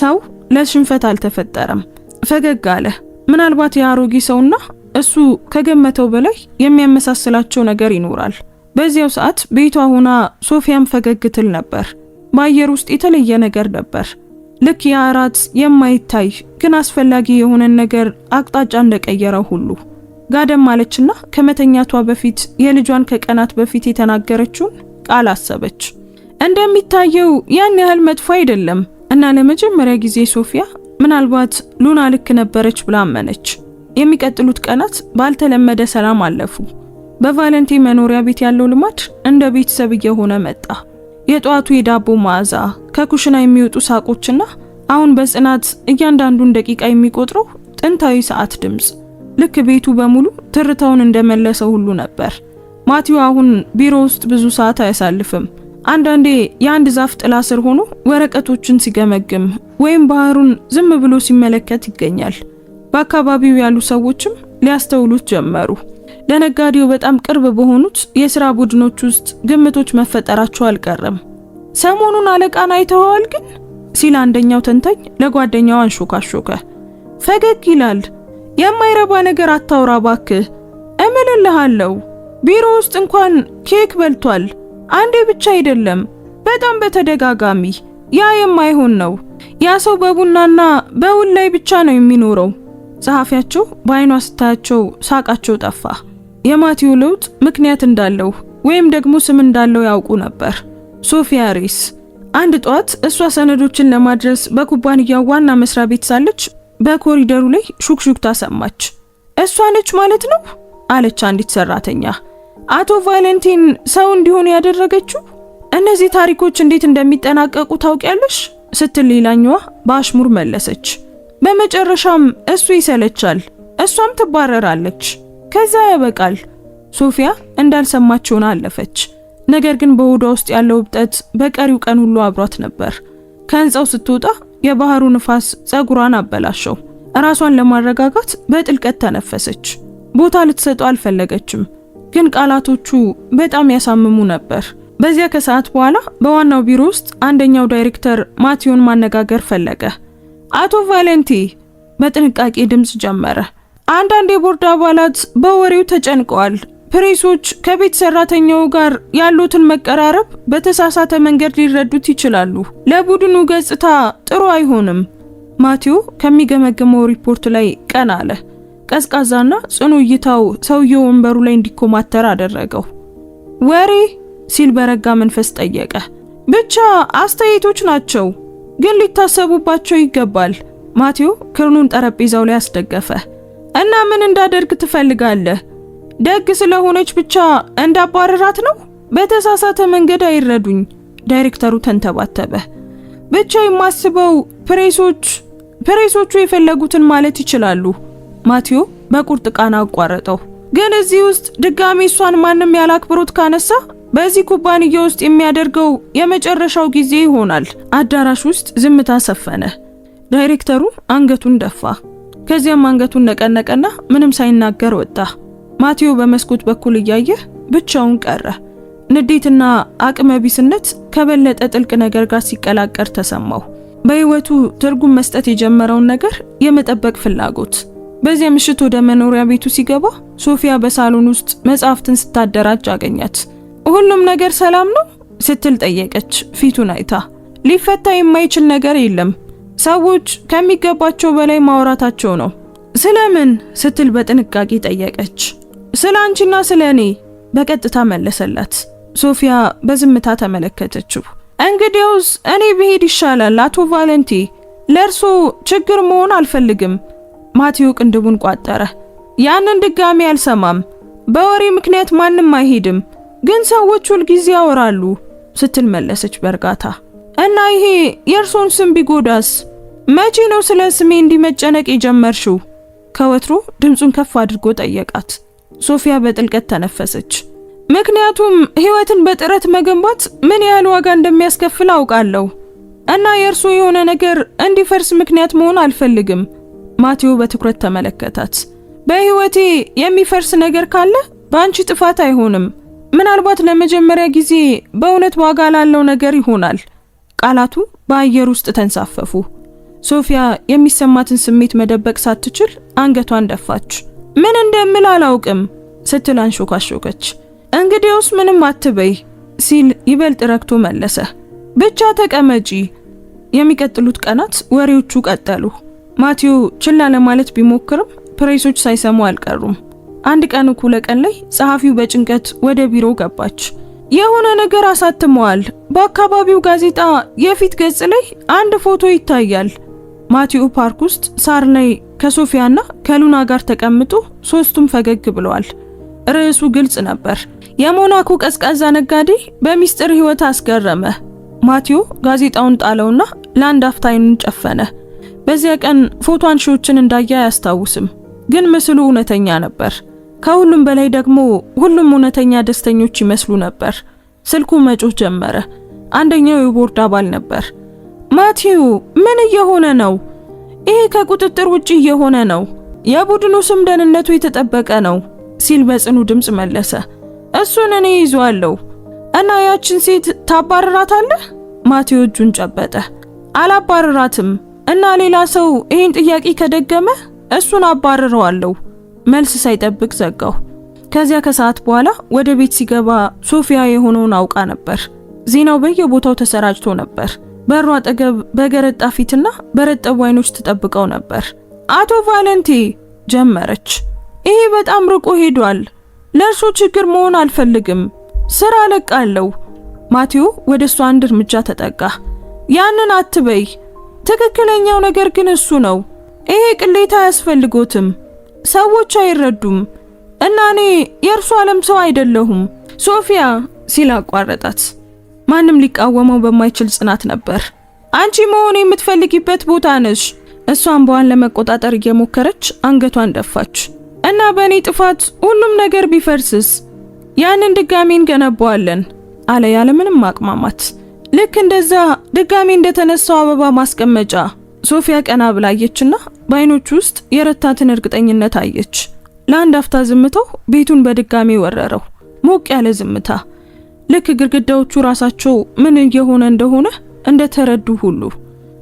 ሰው ለሽንፈት አልተፈጠረም። ፈገግ አለ። ምናልባት የአሮጌ ሰውና እሱ ከገመተው በላይ የሚያመሳስላቸው ነገር ይኖራል። በዚያው ሰዓት ቤቷ ሆና ሶፊያም ፈገግ ትል ነበር። በአየር ውስጥ የተለየ ነገር ነበር። ልክ የአራት የማይታይ ግን አስፈላጊ የሆነን ነገር አቅጣጫ እንደቀየረው ሁሉ ጋደም ማለችና ከመተኛቷ በፊት የልጇን ከቀናት በፊት የተናገረችውን ቃል አሰበች። እንደሚታየው ያን ያህል መጥፎ አይደለም እና ለመጀመሪያ ጊዜ ሶፊያ ምናልባት ሉና ልክ ነበረች ብላ አመነች። የሚቀጥሉት ቀናት ባልተለመደ ሰላም አለፉ። በቫለንቴ መኖሪያ ቤት ያለው ልማድ እንደ ቤተሰብ እየሆነ መጣ። የጧቱ የዳቦ መዓዛ፣ ከኩሽና የሚወጡ ሳቆችና አሁን በጽናት እያንዳንዱን ደቂቃ የሚቆጥረው ጥንታዊ ሰዓት ድምጽ ልክ ቤቱ በሙሉ ትርታውን እንደመለሰው ሁሉ ነበር። ማቲው አሁን ቢሮ ውስጥ ብዙ ሰዓት አያሳልፍም። አንዳንዴ የአንድ ዛፍ ጥላ ስር ሆኖ ወረቀቶችን ሲገመግም ወይም ባህሩን ዝም ብሎ ሲመለከት ይገኛል። በአካባቢው ያሉ ሰዎችም ሊያስተውሉት ጀመሩ። ለነጋዴው በጣም ቅርብ በሆኑት የሥራ ቡድኖች ውስጥ ግምቶች መፈጠራቸው አልቀረም። ሰሞኑን አለቃን አይተዋል ግን ሲል አንደኛው ተንታኝ ለጓደኛው አንሾካሾከ። ፈገግ ይላል። የማይረባ ነገር አታውራ ባክህ፣ እምልልሃለሁ ቢሮ ውስጥ እንኳን ኬክ በልቷል። አንዴ ብቻ አይደለም፣ በጣም በተደጋጋሚ። ያ የማይሆን ነው። ያ ሰው በቡናና በውል ላይ ብቻ ነው የሚኖረው። ጸሐፊያቸው በአይኗ ስታያቸው ሳቃቸው ጠፋ። የማቲው ለውጥ ምክንያት እንዳለው ወይም ደግሞ ስም እንዳለው ያውቁ ነበር። ሶፊያ ሬስ አንድ ጧት እሷ ሰነዶችን ለማድረስ በኩባንያው ዋና መስሪያ ቤት ሳለች በኮሪደሩ ላይ ሹክሹክታ ሰማች። እሷ ነች ማለት ነው አለች አንዲት ሰራተኛ። አቶ ቫለንቲን ሰው እንዲሆን ያደረገችው? እነዚህ ታሪኮች እንዴት እንደሚጠናቀቁ ታውቂያለሽ? ስትል ሌላኛዋ በአሽሙር መለሰች። በመጨረሻም እሱ ይሰለቻል፣ እሷም ትባረራለች፣ ከዛ ያበቃል። ሶፊያ እንዳልሰማችውን አለፈች። ነገር ግን በሆዷ ውስጥ ያለው እብጠት በቀሪው ቀን ሁሉ አብሯት ነበር። ከህንጻው ስትወጣ የባህሩ ንፋስ ጸጉሯን አበላሸው። ራሷን ለማረጋጋት በጥልቀት ተነፈሰች። ቦታ ልትሰጠው አልፈለገችም፣ ግን ቃላቶቹ በጣም ያሳምሙ ነበር። በዚያ ከሰዓት በኋላ በዋናው ቢሮ ውስጥ አንደኛው ዳይሬክተር ማቲዮን ማነጋገር ፈለገ። አቶ ቫለንቲ በጥንቃቄ ድምጽ ጀመረ። አንዳንድ የቦርድ አባላት በወሬው ተጨንቀዋል። ፕሬሶች ከቤት ሰራተኛው ጋር ያሉትን መቀራረብ በተሳሳተ መንገድ ሊረዱት ይችላሉ። ለቡድኑ ገጽታ ጥሩ አይሆንም። ማቲዮ ከሚገመገመው ሪፖርት ላይ ቀና አለ። ቀዝቃዛና ጽኑ እይታው ሰውየው ወንበሩ ላይ እንዲኮማተር አደረገው። ወሬ ሲል በረጋ መንፈስ ጠየቀ። ብቻ አስተያየቶች ናቸው፣ ግን ሊታሰቡባቸው ይገባል። ማቲዮ ክርኑን ጠረጴዛው ላይ አስደገፈ። እና ምን እንዳደርግ ትፈልጋለህ? ደግ ስለሆነች ብቻ እንዳባረራት ነው? በተሳሳተ መንገድ አይረዱኝ። ዳይሬክተሩ ተንተባተበ። ብቻ የማስበው ፕሬሶቹ የፈለጉትን ማለት ይችላሉ። ማቲዮ በቁርጥ ቃና አቋረጠው። ግን እዚህ ውስጥ ድጋሚ እሷን ማንም ያለ አክብሮት ካነሳ በዚህ ኩባንያ ውስጥ የሚያደርገው የመጨረሻው ጊዜ ይሆናል። አዳራሽ ውስጥ ዝምታ ሰፈነ። ዳይሬክተሩ አንገቱን ደፋ። ከዚያም አንገቱን ነቀነቀና ምንም ሳይናገር ወጣ። ማቲዮ በመስኮት በኩል እያየ ብቻውን ቀረ። ንዴትና አቅመቢስነት ከበለጠ ጥልቅ ነገር ጋር ሲቀላቀር ተሰማው። በህይወቱ ትርጉም መስጠት የጀመረውን ነገር የመጠበቅ ፍላጎት። በዚያ ምሽት ወደ መኖሪያ ቤቱ ሲገባ ሶፊያ በሳሎን ውስጥ መጽሐፍትን ስታደራጅ አገኛት። ሁሉም ነገር ሰላም ነው ስትል ጠየቀች። ፊቱን አይታ ሊፈታ የማይችል ነገር የለም፣ ሰዎች ከሚገባቸው በላይ ማውራታቸው ነው። ስለምን ስትል በጥንቃቄ ጠየቀች። ስለ አንቺና ስለ እኔ በቀጥታ መለሰላት። ሶፊያ በዝምታ ተመለከተችው። እንግዲያውስ እኔ ብሄድ ይሻላል አቶ ቫለንቲ፣ ለእርሶ ችግር መሆን አልፈልግም። ማቲዮ ቅንድቡን ቋጠረ። ያንን ድጋሚ አልሰማም። በወሬ ምክንያት ማንም አይሄድም፣ ግን ሰዎች ሁል ጊዜ ያወራሉ ስትል መለሰች በእርጋታ። እና ይሄ የእርሶን ስም ቢጎዳስ? መቼ ነው ስለ ስሜ እንዲመጨነቅ የጀመርሽው? ከወትሮ ድምጹን ከፍ አድርጎ ጠየቃት። ሶፊያ በጥልቀት ተነፈሰች። ምክንያቱም ህይወትን በጥረት መገንባት ምን ያህል ዋጋ እንደሚያስከፍል አውቃለሁ፣ እና የእርሶ የሆነ ነገር እንዲፈርስ ምክንያት መሆን አልፈልግም። ማቲዮ በትኩረት ተመለከታት። በህይወቴ የሚፈርስ ነገር ካለ በአንቺ ጥፋት አይሆንም። ምናልባት ለመጀመሪያ ጊዜ በእውነት ዋጋ ላለው ነገር ይሆናል። ቃላቱ በአየር ውስጥ ተንሳፈፉ። ሶፊያ የሚሰማትን ስሜት መደበቅ ሳትችል አንገቷን ደፋች። ምን እንደምል አላውቅም ስትል አንሾካሾከች። እንግዲያውስ ምንም አትበይ ሲል ይበልጥ ረክቶ መለሰ። ብቻ ተቀመጪ። የሚቀጥሉት ቀናት ወሬዎቹ ቀጠሉ። ማቲዮ ችላ ለማለት ቢሞክርም ፕሬሶች ሳይሰሙ አልቀሩም። አንድ ቀን እኩለ ቀን ላይ ጸሐፊው በጭንቀት ወደ ቢሮ ገባች። የሆነ ነገር አሳትመዋል። በአካባቢው ጋዜጣ የፊት ገጽ ላይ አንድ ፎቶ ይታያል። ማቲዮ ፓርክ ውስጥ ሳር ላይ ከሶፊያና ከሉና ጋር ተቀምጦ ሶስቱም ፈገግ ብለዋል። ርዕሱ ግልጽ ነበር። የሞናኮ ቀዝቃዛ ነጋዴ በሚስጥር ህይወት አስገረመ። ማቲዮ ጋዜጣውን ጣለውና ለአንድ አፍታ አይኑን ጨፈነ። በዚያ ቀን ፎቶ አንሺዎችን እንዳየ አያስታውስም፣ ግን ምስሉ እውነተኛ ነበር። ከሁሉም በላይ ደግሞ ሁሉም እውነተኛ ደስተኞች ይመስሉ ነበር። ስልኩ መጮህ ጀመረ። አንደኛው የቦርድ አባል ነበር። ማቲዮ ምን እየሆነ ነው? ይሄ ከቁጥጥር ውጪ እየሆነ ነው። የቡድኑ ስም ደህንነቱ የተጠበቀ ነው ሲል በጽኑ ድምጽ መለሰ። እሱን እኔ ይዟለሁ። እና ያችን ሴት ታባረራታለህ? ማቲዮ እጁን ጨበጠ። አላባረራትም። እና ሌላ ሰው ይሄን ጥያቄ ከደገመ እሱን አባረረዋለሁ። መልስ ሳይጠብቅ ዘጋው። ከዚያ ከሰዓት በኋላ ወደ ቤት ሲገባ ሶፊያ የሆነውን አውቃ ነበር። ዜናው በየቦታው ተሰራጭቶ ነበር። በሩ አጠገብ በገረጣ ፊትና በረጠቡ አይኖች ተጠብቀው ነበር። አቶ ቫለንቲ ጀመረች። ይሄ በጣም ርቆ ሄዷል። ለእርሱ ችግር መሆን አልፈልግም። ስራ ለቃለሁ። ማቲዮ ወደሷ አንድ እርምጃ ተጠጋ። ያንን አትበይ፣ ትክክለኛው ነገር ግን እሱ ነው። ይሄ ቅሌታ አያስፈልጎትም። ሰዎች አይረዱም እና እኔ የእርሱ ዓለም ሰው አይደለሁም። ሶፊያ ሲል አቋረጣት። ማንም ሊቃወመው በማይችል ጽናት ነበር። አንቺ መሆን የምትፈልጊበት ቦታ ነሽ። እሷን በዋን ለመቆጣጠር እየሞከረች አንገቷን ደፋች። እና በእኔ ጥፋት ሁሉም ነገር ቢፈርስስ ያንን ድጋሚ እንገነባዋለን አለ ያለምንም ማቅማማት። ልክ እንደዛ ድጋሚ እንደተነሳው አበባ ማስቀመጫ። ሶፊያ ቀና ብላየችና በአይኖቹ ውስጥ የረታትን እርግጠኝነት አየች። ለአንድ አፍታ ዝምታው ቤቱን በድጋሚ ወረረው። ሞቅ ያለ ዝምታ። ልክ ግድግዳዎቹ ራሳቸው ምን እየሆነ እንደሆነ እንደተረዱ ሁሉ።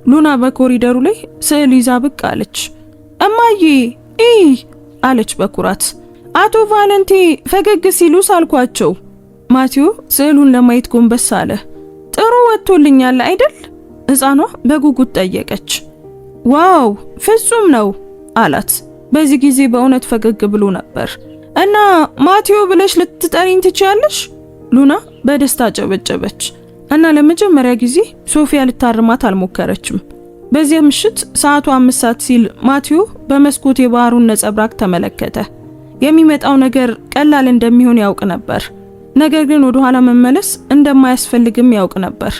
ሉና በኮሪደሩ ላይ ስዕል ይዛ ብቅ አለች። እማዬ አለች በኩራት። አቶ ቫለንቴ ፈገግ ሲሉ ሳልኳቸው። ማቲዮ ስዕሉን ለማየት ጎንበስ አለ። ጥሩ ወጥቶልኛል አይደል? ሕፃኗ በጉጉት ጠየቀች። ዋው ፍጹም ነው አላት። በዚህ ጊዜ በእውነት ፈገግ ብሎ ነበር። እና ማቲዮ ብለሽ ልትጠሪኝ ትችያለሽ? ሉና በደስታ ጨበጨበች። እና ለመጀመሪያ ጊዜ ሶፊያ ልታርማት አልሞከረችም። በዚያ ምሽት ሰዓቱ 5 ሰዓት ሲል ማቲዮ በመስኮት የባህሩን ነጸብራቅ ተመለከተ። የሚመጣው ነገር ቀላል እንደሚሆን ያውቅ ነበር። ነገር ግን ወደ ኋላ መመለስ እንደማያስፈልግም ያውቅ ነበር።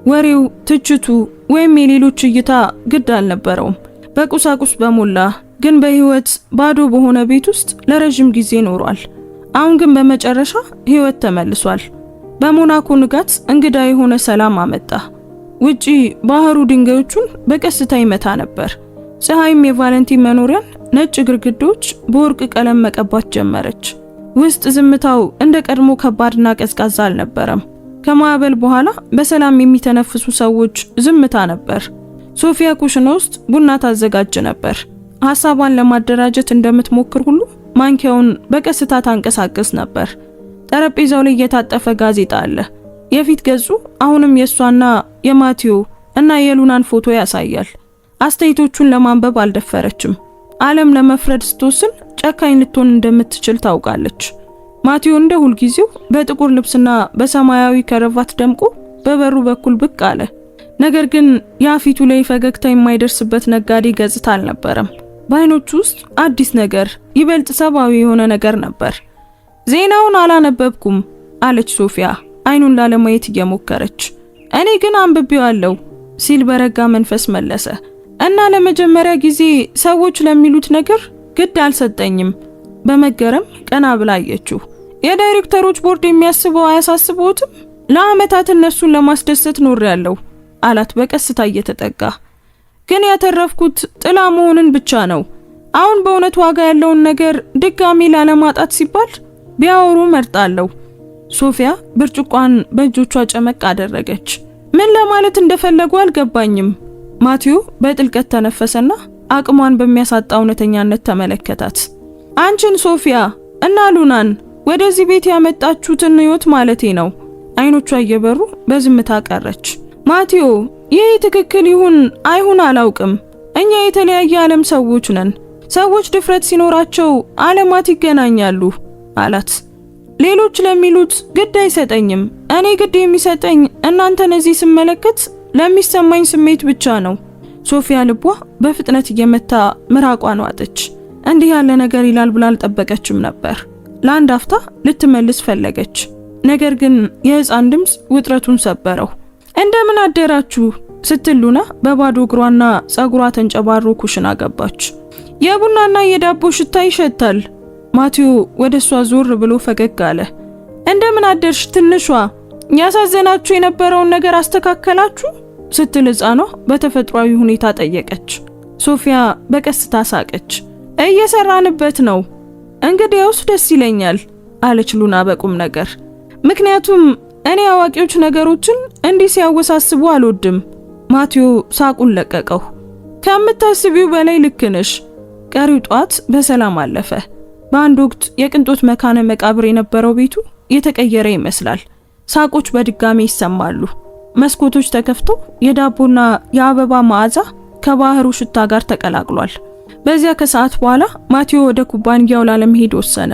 ወሬው፣ ትችቱ ወይም የሌሎች እይታ ግድ አልነበረውም። በቁሳቁስ በሞላ ግን በህይወት ባዶ በሆነ ቤት ውስጥ ለረጅም ጊዜ ኖሯል። አሁን ግን በመጨረሻ ህይወት ተመልሷል። በሞናኮ ንጋት እንግዳ የሆነ ሰላም አመጣ። ውጪ ባህሩ ድንጋዮቹን በቀስታ ይመታ ነበር። ፀሐይም የቫለንቲን መኖሪያን ነጭ ግድግዳዎች በወርቅ ቀለም መቀባት ጀመረች። ውስጥ ዝምታው እንደ ቀድሞ ከባድና ቀዝቃዛ አልነበረም። ከማዕበል በኋላ በሰላም የሚተነፍሱ ሰዎች ዝምታ ነበር። ሶፊያ ኩሽና ውስጥ ቡና ታዘጋጅ ነበር። ሐሳቧን ለማደራጀት እንደምትሞክር ሁሉ ማንኪያውን በቀስታ ታንቀሳቅስ ነበር። ጠረጴዛው ላይ የታጠፈ ጋዜጣ አለ። የፊት ገጹ አሁንም የሷና የማቲዮ እና የሉናን ፎቶ ያሳያል። አስተያየቶቹን ለማንበብ አልደፈረችም። ዓለም ለመፍረድ ስትወስን ጨካኝ ልትሆን እንደምትችል ታውቃለች። ማቲዮ እንደ ሁልጊዜው በጥቁር ልብስና በሰማያዊ ከረቫት ደምቆ በበሩ በኩል ብቅ አለ። ነገር ግን ያ ፊቱ ላይ ፈገግታ የማይደርስበት ነጋዴ ገጽታ አልነበረም። በአይኖቹ ውስጥ አዲስ ነገር፣ ይበልጥ ሰብአዊ የሆነ ነገር ነበር። ዜናውን አላነበብኩም አለች ሶፊያ አይኑን ላለማየት እየሞከረች። እኔ ግን አንብቤዋለሁ ሲል በረጋ መንፈስ መለሰ። እና ለመጀመሪያ ጊዜ ሰዎች ለሚሉት ነገር ግድ አልሰጠኝም። በመገረም ቀና ብላ አየችው። የዳይሬክተሮች ቦርድ የሚያስበው አያሳስበውትም? ለአመታት እነሱን ለማስደሰት ኖሬያለሁ አላት በቀስታ እየተጠጋ። ግን ያተረፍኩት ጥላ መሆንን ብቻ ነው። አሁን በእውነት ዋጋ ያለውን ነገር ድጋሚ ላለማጣት ሲባል ቢያወሩ መርጣለሁ። ሶፊያ ብርጭቋን በእጆቿ ጨመቅ አደረገች። ምን ለማለት እንደፈለጉ አልገባኝም። ማቲዮ በጥልቀት ተነፈሰና አቅሟን በሚያሳጣ እውነተኛነት ተመለከታት። አንቺን ሶፊያ እና ሉናን ወደዚህ ቤት ያመጣችሁትን ህይወት ማለቴ ነው። አይኖቿ እየበሩ በዝምታ ቀረች። ማቲዮ ይህ ትክክል ይሁን አይሁን አላውቅም። እኛ የተለያየ ዓለም ሰዎች ነን። ሰዎች ድፍረት ሲኖራቸው ዓለማት ይገናኛሉ አላት። ሌሎች ለሚሉት ግድ አይሰጠኝም። እኔ ግድ የሚሰጠኝ እናንተን እዚህ ስመለከት ለሚሰማኝ ስሜት ብቻ ነው። ሶፊያ ልቧ በፍጥነት እየመታ ምራቋን ዋጠች። እንዲህ ያለ ነገር ይላል ብላ አልጠበቀችም ነበር። ለአንድ አፍታ ልትመልስ ፈለገች። ነገር ግን የህፃን ድምፅ ውጥረቱን ሰበረው። እንደምን አደራችሁ ስትል ሉና በባዶ እግሯና ጸጉሯ ተንጨባሮ ኩሽና ገባች። የቡናና የዳቦ ሽታ ይሸታል። ማቲዮ ወደሷ ዞር ብሎ ፈገግ አለ። እንደምን አደርሽ ትንሿ፣ ያሳዘናችሁ የነበረውን ነገር አስተካከላችሁ ስትል ህፃኗ በተፈጥሯዊ ሁኔታ ጠየቀች። ሶፊያ በቀስታ ሳቀች። እየሰራንበት ነው። እንግዲያውስ ደስ ይለኛል አለች ሉና በቁም ነገር። ምክንያቱም እኔ አዋቂዎች ነገሮችን እንዲህ ሲያወሳስቡ አልወድም። ማቲዮ ሳቁን ለቀቀው። ከምታስቢው በላይ ልክ ነሽ። ቀሪው ጧት በሰላም አለፈ። በአንድ ወቅት የቅንጦት መካነ መቃብር የነበረው ቤቱ የተቀየረ ይመስላል። ሳቆች በድጋሚ ይሰማሉ። መስኮቶች ተከፍተው የዳቦና የአበባ መዓዛ ከባህሩ ሽታ ጋር ተቀላቅሏል። በዚያ ከሰዓት በኋላ ማቲዮ ወደ ኩባንያው ላለመሄድ ወሰነ።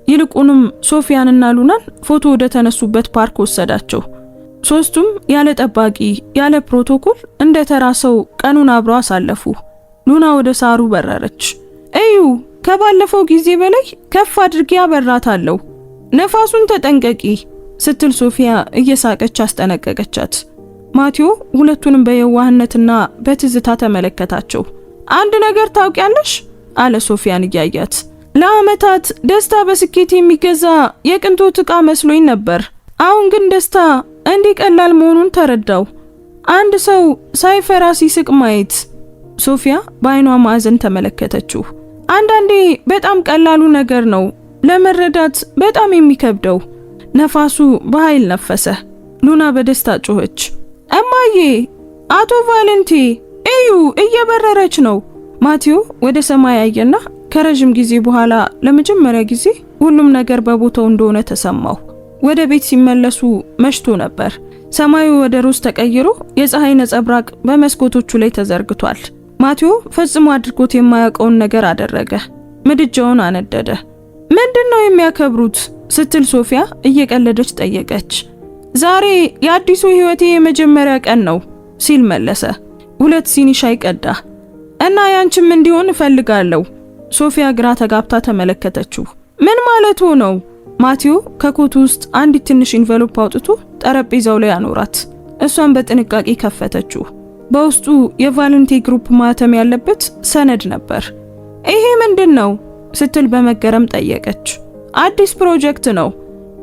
ይልቁንም ሶፊያንና ሉናን ፎቶ ወደ ተነሱበት ፓርክ ወሰዳቸው። ሶስቱም ያለ ጠባቂ ያለ ፕሮቶኮል እንደ ተራ ሰው ቀኑን አብረው አሳለፉ። ሉና ወደ ሳሩ በረረች። እዩ ከባለፈው ጊዜ በላይ ከፍ አድርጌ አበራታለሁ፣ ነፋሱን ተጠንቀቂ ስትል ሶፊያ እየሳቀች አስጠነቀቀቻት። ማቴዎ ሁለቱንም በየዋህነትና በትዝታ ተመለከታቸው። አንድ ነገር ታውቂያለሽ? አለ ሶፊያን እያያት። ለአመታት ደስታ በስኬት የሚገዛ የቅንጦት ዕቃ መስሎኝ ነበር። አሁን ግን ደስታ እንዲህ ቀላል መሆኑን ተረዳው። አንድ ሰው ሳይፈራ ሲስቅ ማየት። ሶፊያ በአይኗ ማዕዘን ተመለከተችው። አንዳንዴ በጣም ቀላሉ ነገር ነው ለመረዳት በጣም የሚከብደው። ነፋሱ በኃይል ነፈሰ። ሉና በደስታ ጮኸች። እማዬ፣ አቶ ቫለንቴ እዩ እየበረረች ነው። ማቴዎ ወደ ሰማይ አየና ከረጅም ጊዜ በኋላ ለመጀመሪያ ጊዜ ሁሉም ነገር በቦታው እንደሆነ ተሰማው። ወደ ቤት ሲመለሱ መሽቶ ነበር። ሰማዩ ወደ ሮዝ ተቀይሮ የፀሐይ ነጸብራቅ በመስኮቶቹ ላይ ተዘርግቷል። ማቴዎ ፈጽሞ አድርጎት የማያውቀውን ነገር አደረገ። ምድጃውን አነደደ። ምንድነው የሚያከብሩት? ስትል ሶፊያ እየቀለደች ጠየቀች። ዛሬ የአዲሱ ህይወቴ የመጀመሪያ ቀን ነው ሲል መለሰ። 2 ሲኒ ሻይ ቀዳ። እና ያንቺም እንዲሆን እፈልጋለሁ። ሶፊያ ግራ ተጋብታ ተመለከተችው። ምን ማለቱ ነው? ማቴዎ ከኮቱ ውስጥ አንዲት ትንሽ ኢንቨሎፕ አውጥቶ ጠረጴዛው ላይ አኖራት። እሷን በጥንቃቄ ከፈተችው። በውስጡ የቫለንቴ ግሩፕ ማህተም ያለበት ሰነድ ነበር። ይሄ ምንድነው? ስትል በመገረም ጠየቀች። አዲስ ፕሮጀክት ነው፣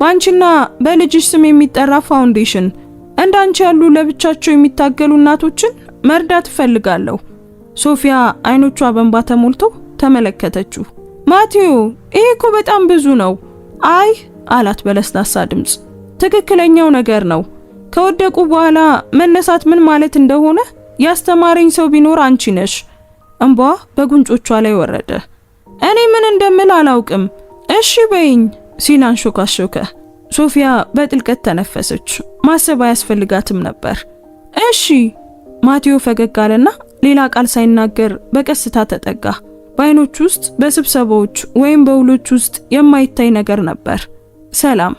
ባንቺና በልጅሽ ስም የሚጠራ ፋውንዴሽን። እንዳንቺ ያሉ ለብቻቸው የሚታገሉ እናቶችን መርዳት እፈልጋለሁ። ሶፊያ አይኖቿ በእንባ ተሞልተው ተመለከተችው። ማቴዎ ይሄ እኮ በጣም ብዙ ነው። አይ አላት በለስላሳ ድምጽ፣ ትክክለኛው ነገር ነው። ከወደቁ በኋላ መነሳት ምን ማለት እንደሆነ ያስተማረኝ ሰው ቢኖር አንቺ ነሽ። እንባ በጉንጮቿ ላይ ወረደ። እኔ ምን እንደምል አላውቅም፣ እሺ በይኝ ሲል አንሾካሾከ። ሶፊያ በጥልቀት ተነፈሰች። ማሰብ አያስፈልጋትም ነበር። እሺ። ማቴዎ ፈገግ አለና ሌላ ቃል ሳይናገር በቀስታ ተጠጋ። በአይኖቹ ውስጥ በስብሰባዎች ወይም በውሎች ውስጥ የማይታይ ነገር ነበር። ሰላም።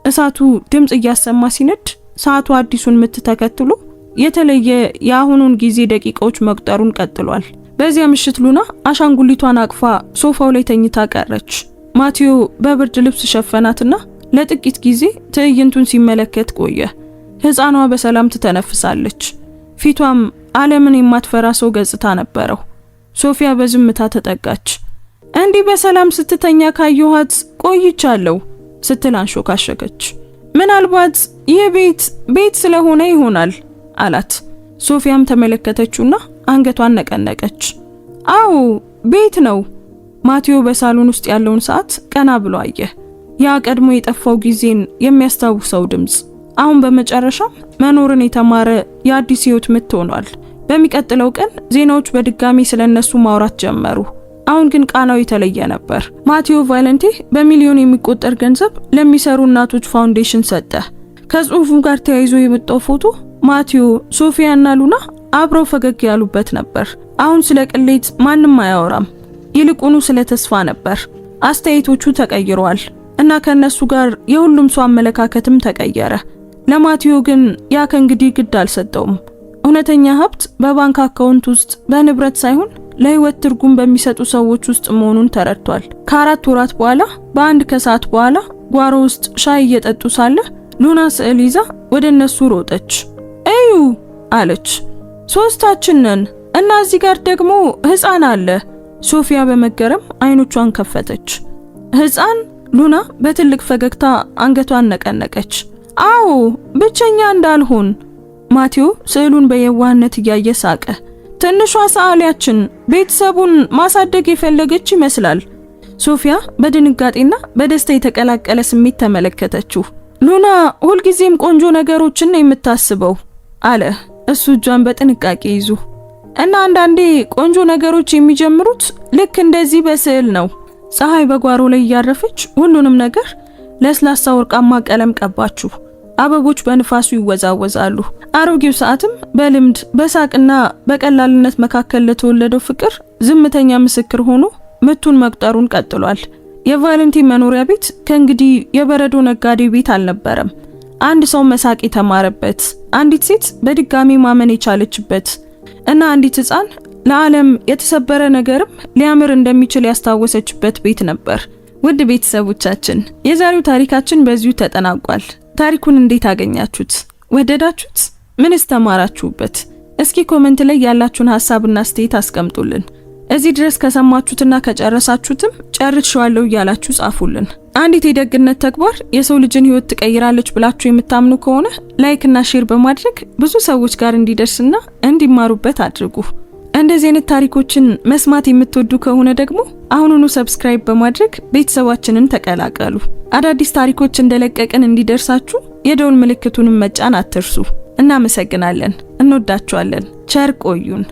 እሳቱ ድምጽ እያሰማ ሲነድ ሰዓቱ አዲሱን ምት ተከትሎ የተለየ የአሁኑን ጊዜ ደቂቃዎች መቁጠሩን ቀጥሏል። በዚያ ምሽት ሉና አሻንጉሊቷን አቅፋ ሶፋው ላይ ተኝታ ቀረች። ማቴዎ በብርድ ልብስ ሸፈናትና ለጥቂት ጊዜ ትዕይንቱን ሲመለከት ቆየ። ሕፃኗ በሰላም ትተነፍሳለች። ፊቷም ዓለምን የማትፈራ ሰው ገጽታ ነበረው። ሶፊያ በዝምታ ተጠጋች። እንዲህ በሰላም ስትተኛ ካየኋት ቆይቻለሁ ስትል አንሾካሸከች። ምናልባት ይህ ቤት ስለሆነ ይሆናል አላት። ሶፊያም ተመለከተችውና አንገቷን ነቀነቀች። አዎ ቤት ነው። ማቴዎ በሳሎን ውስጥ ያለውን ሰዓት ቀና ብሎ አየ። ያ ቀድሞ የጠፋው ጊዜን የሚያስታውሰው ድምጽ አሁን በመጨረሻም መኖርን የተማረ የአዲስ ህይወት ምት ሆኗል። በሚቀጥለው ቀን ዜናዎች በድጋሚ ስለነሱ ማውራት ጀመሩ። አሁን ግን ቃናው የተለየ ነበር። ማቴዎ ቫለንቴ በሚሊዮን የሚቆጠር ገንዘብ ለሚሰሩ እናቶች ፋውንዴሽን ሰጠ። ከጽሁፉ ጋር ተያይዞ የመጣው ፎቶ ማቴዎ፣ ሶፊያና ሉና አብረው ፈገግ ያሉበት ነበር። አሁን ስለ ቅሌት ማንም አያወራም፣ ይልቁኑ ስለ ተስፋ ነበር። አስተያየቶቹ ተቀይረዋል እና ከነሱ ጋር የሁሉም ሰው አመለካከትም ተቀየረ። ለማቴዎ ግን ያ ከእንግዲህ ግድ አልሰጠውም። እውነተኛ ሀብት በባንክ አካውንት ውስጥ በንብረት ሳይሆን ለህይወት ትርጉም በሚሰጡ ሰዎች ውስጥ መሆኑን ተረድቷል። ከ4 ወራት በኋላ በአንድ ከሰዓት በኋላ ጓሮ ውስጥ ሻይ እየጠጡ ሳለ ሉና ስዕል ይዛ ወደ እነሱ ሮጠች። እዩ አለች። 3ታችን ነን እና እዚህ ጋር ደግሞ ህፃን አለ። ሶፊያ በመገረም አይኖቿን ከፈተች። ህፃን? ሉና በትልቅ ፈገግታ አንገቷን ነቀነቀች። አዎ ብቸኛ እንዳልሆን። ማቴዎ ስዕሉን በየዋህነት እያየ ሳቀ። ትንሿ ሰዓሊያችን ቤተሰቡን ማሳደግ የፈለገች ይመስላል። ሶፊያ በድንጋጤና በደስታ የተቀላቀለ ስሜት ተመለከተችው። ሉና ሁልጊዜም ቆንጆ ነገሮችን ነው የምታስበው አለ እሱ እጇን በጥንቃቄ ይዞ። እና አንዳንዴ ቆንጆ ነገሮች የሚጀምሩት ልክ እንደዚህ በስዕል ነው። ፀሐይ በጓሮ ላይ ያረፈች ሁሉንም ነገር ለስላሳ ወርቃማ ቀለም ቀባችሁ። አበቦች በንፋሱ ይወዛወዛሉ። አሮጌው ሰዓትም በልምድ በሳቅና በቀላልነት መካከል ለተወለደው ፍቅር ዝምተኛ ምስክር ሆኖ ምቱን መቁጠሩን ቀጥሏል። የቫለንቲን መኖሪያ ቤት ከእንግዲህ የበረዶ ነጋዴ ቤት አልነበረም። አንድ ሰው መሳቅ የተማረበት፣ አንዲት ሴት በድጋሚ ማመን የቻለችበት እና አንዲት ሕፃን ለዓለም የተሰበረ ነገርም ሊያምር እንደሚችል ያስታወሰችበት ቤት ነበር። ውድ ቤተሰቦቻችን የዛሬው ታሪካችን በዚሁ ተጠናቋል። ታሪኩን እንዴት አገኛችሁት? ወደዳችሁት? ምንስ ተማራችሁበት? እስኪ ኮሜንት ላይ ያላችሁን ሐሳብና አስተያየት አስቀምጡልን። እዚህ ድረስ ከሰማችሁትና ከጨረሳችሁትም ጨርሼዋለሁ እያላችሁ ጻፉልን። አንዲት የደግነት ተግባር የሰው ልጅን ሕይወት ትቀይራለች ብላችሁ የምታምኑ ከሆነ ላይክ እና ሼር በማድረግ ብዙ ሰዎች ጋር እንዲደርስና እንዲማሩበት አድርጉ። እንደዚህ አይነት ታሪኮችን መስማት የምትወዱ ከሆነ ደግሞ አሁኑኑ ሰብስክራይብ በማድረግ ቤተሰባችንን ተቀላቀሉ። አዳዲስ ታሪኮች እንደለቀቅን እንዲደርሳችሁ የደውል ምልክቱንም መጫን አትርሱ። እናመሰግናለን። እንወዳችኋለን። ቸር ቆዩን።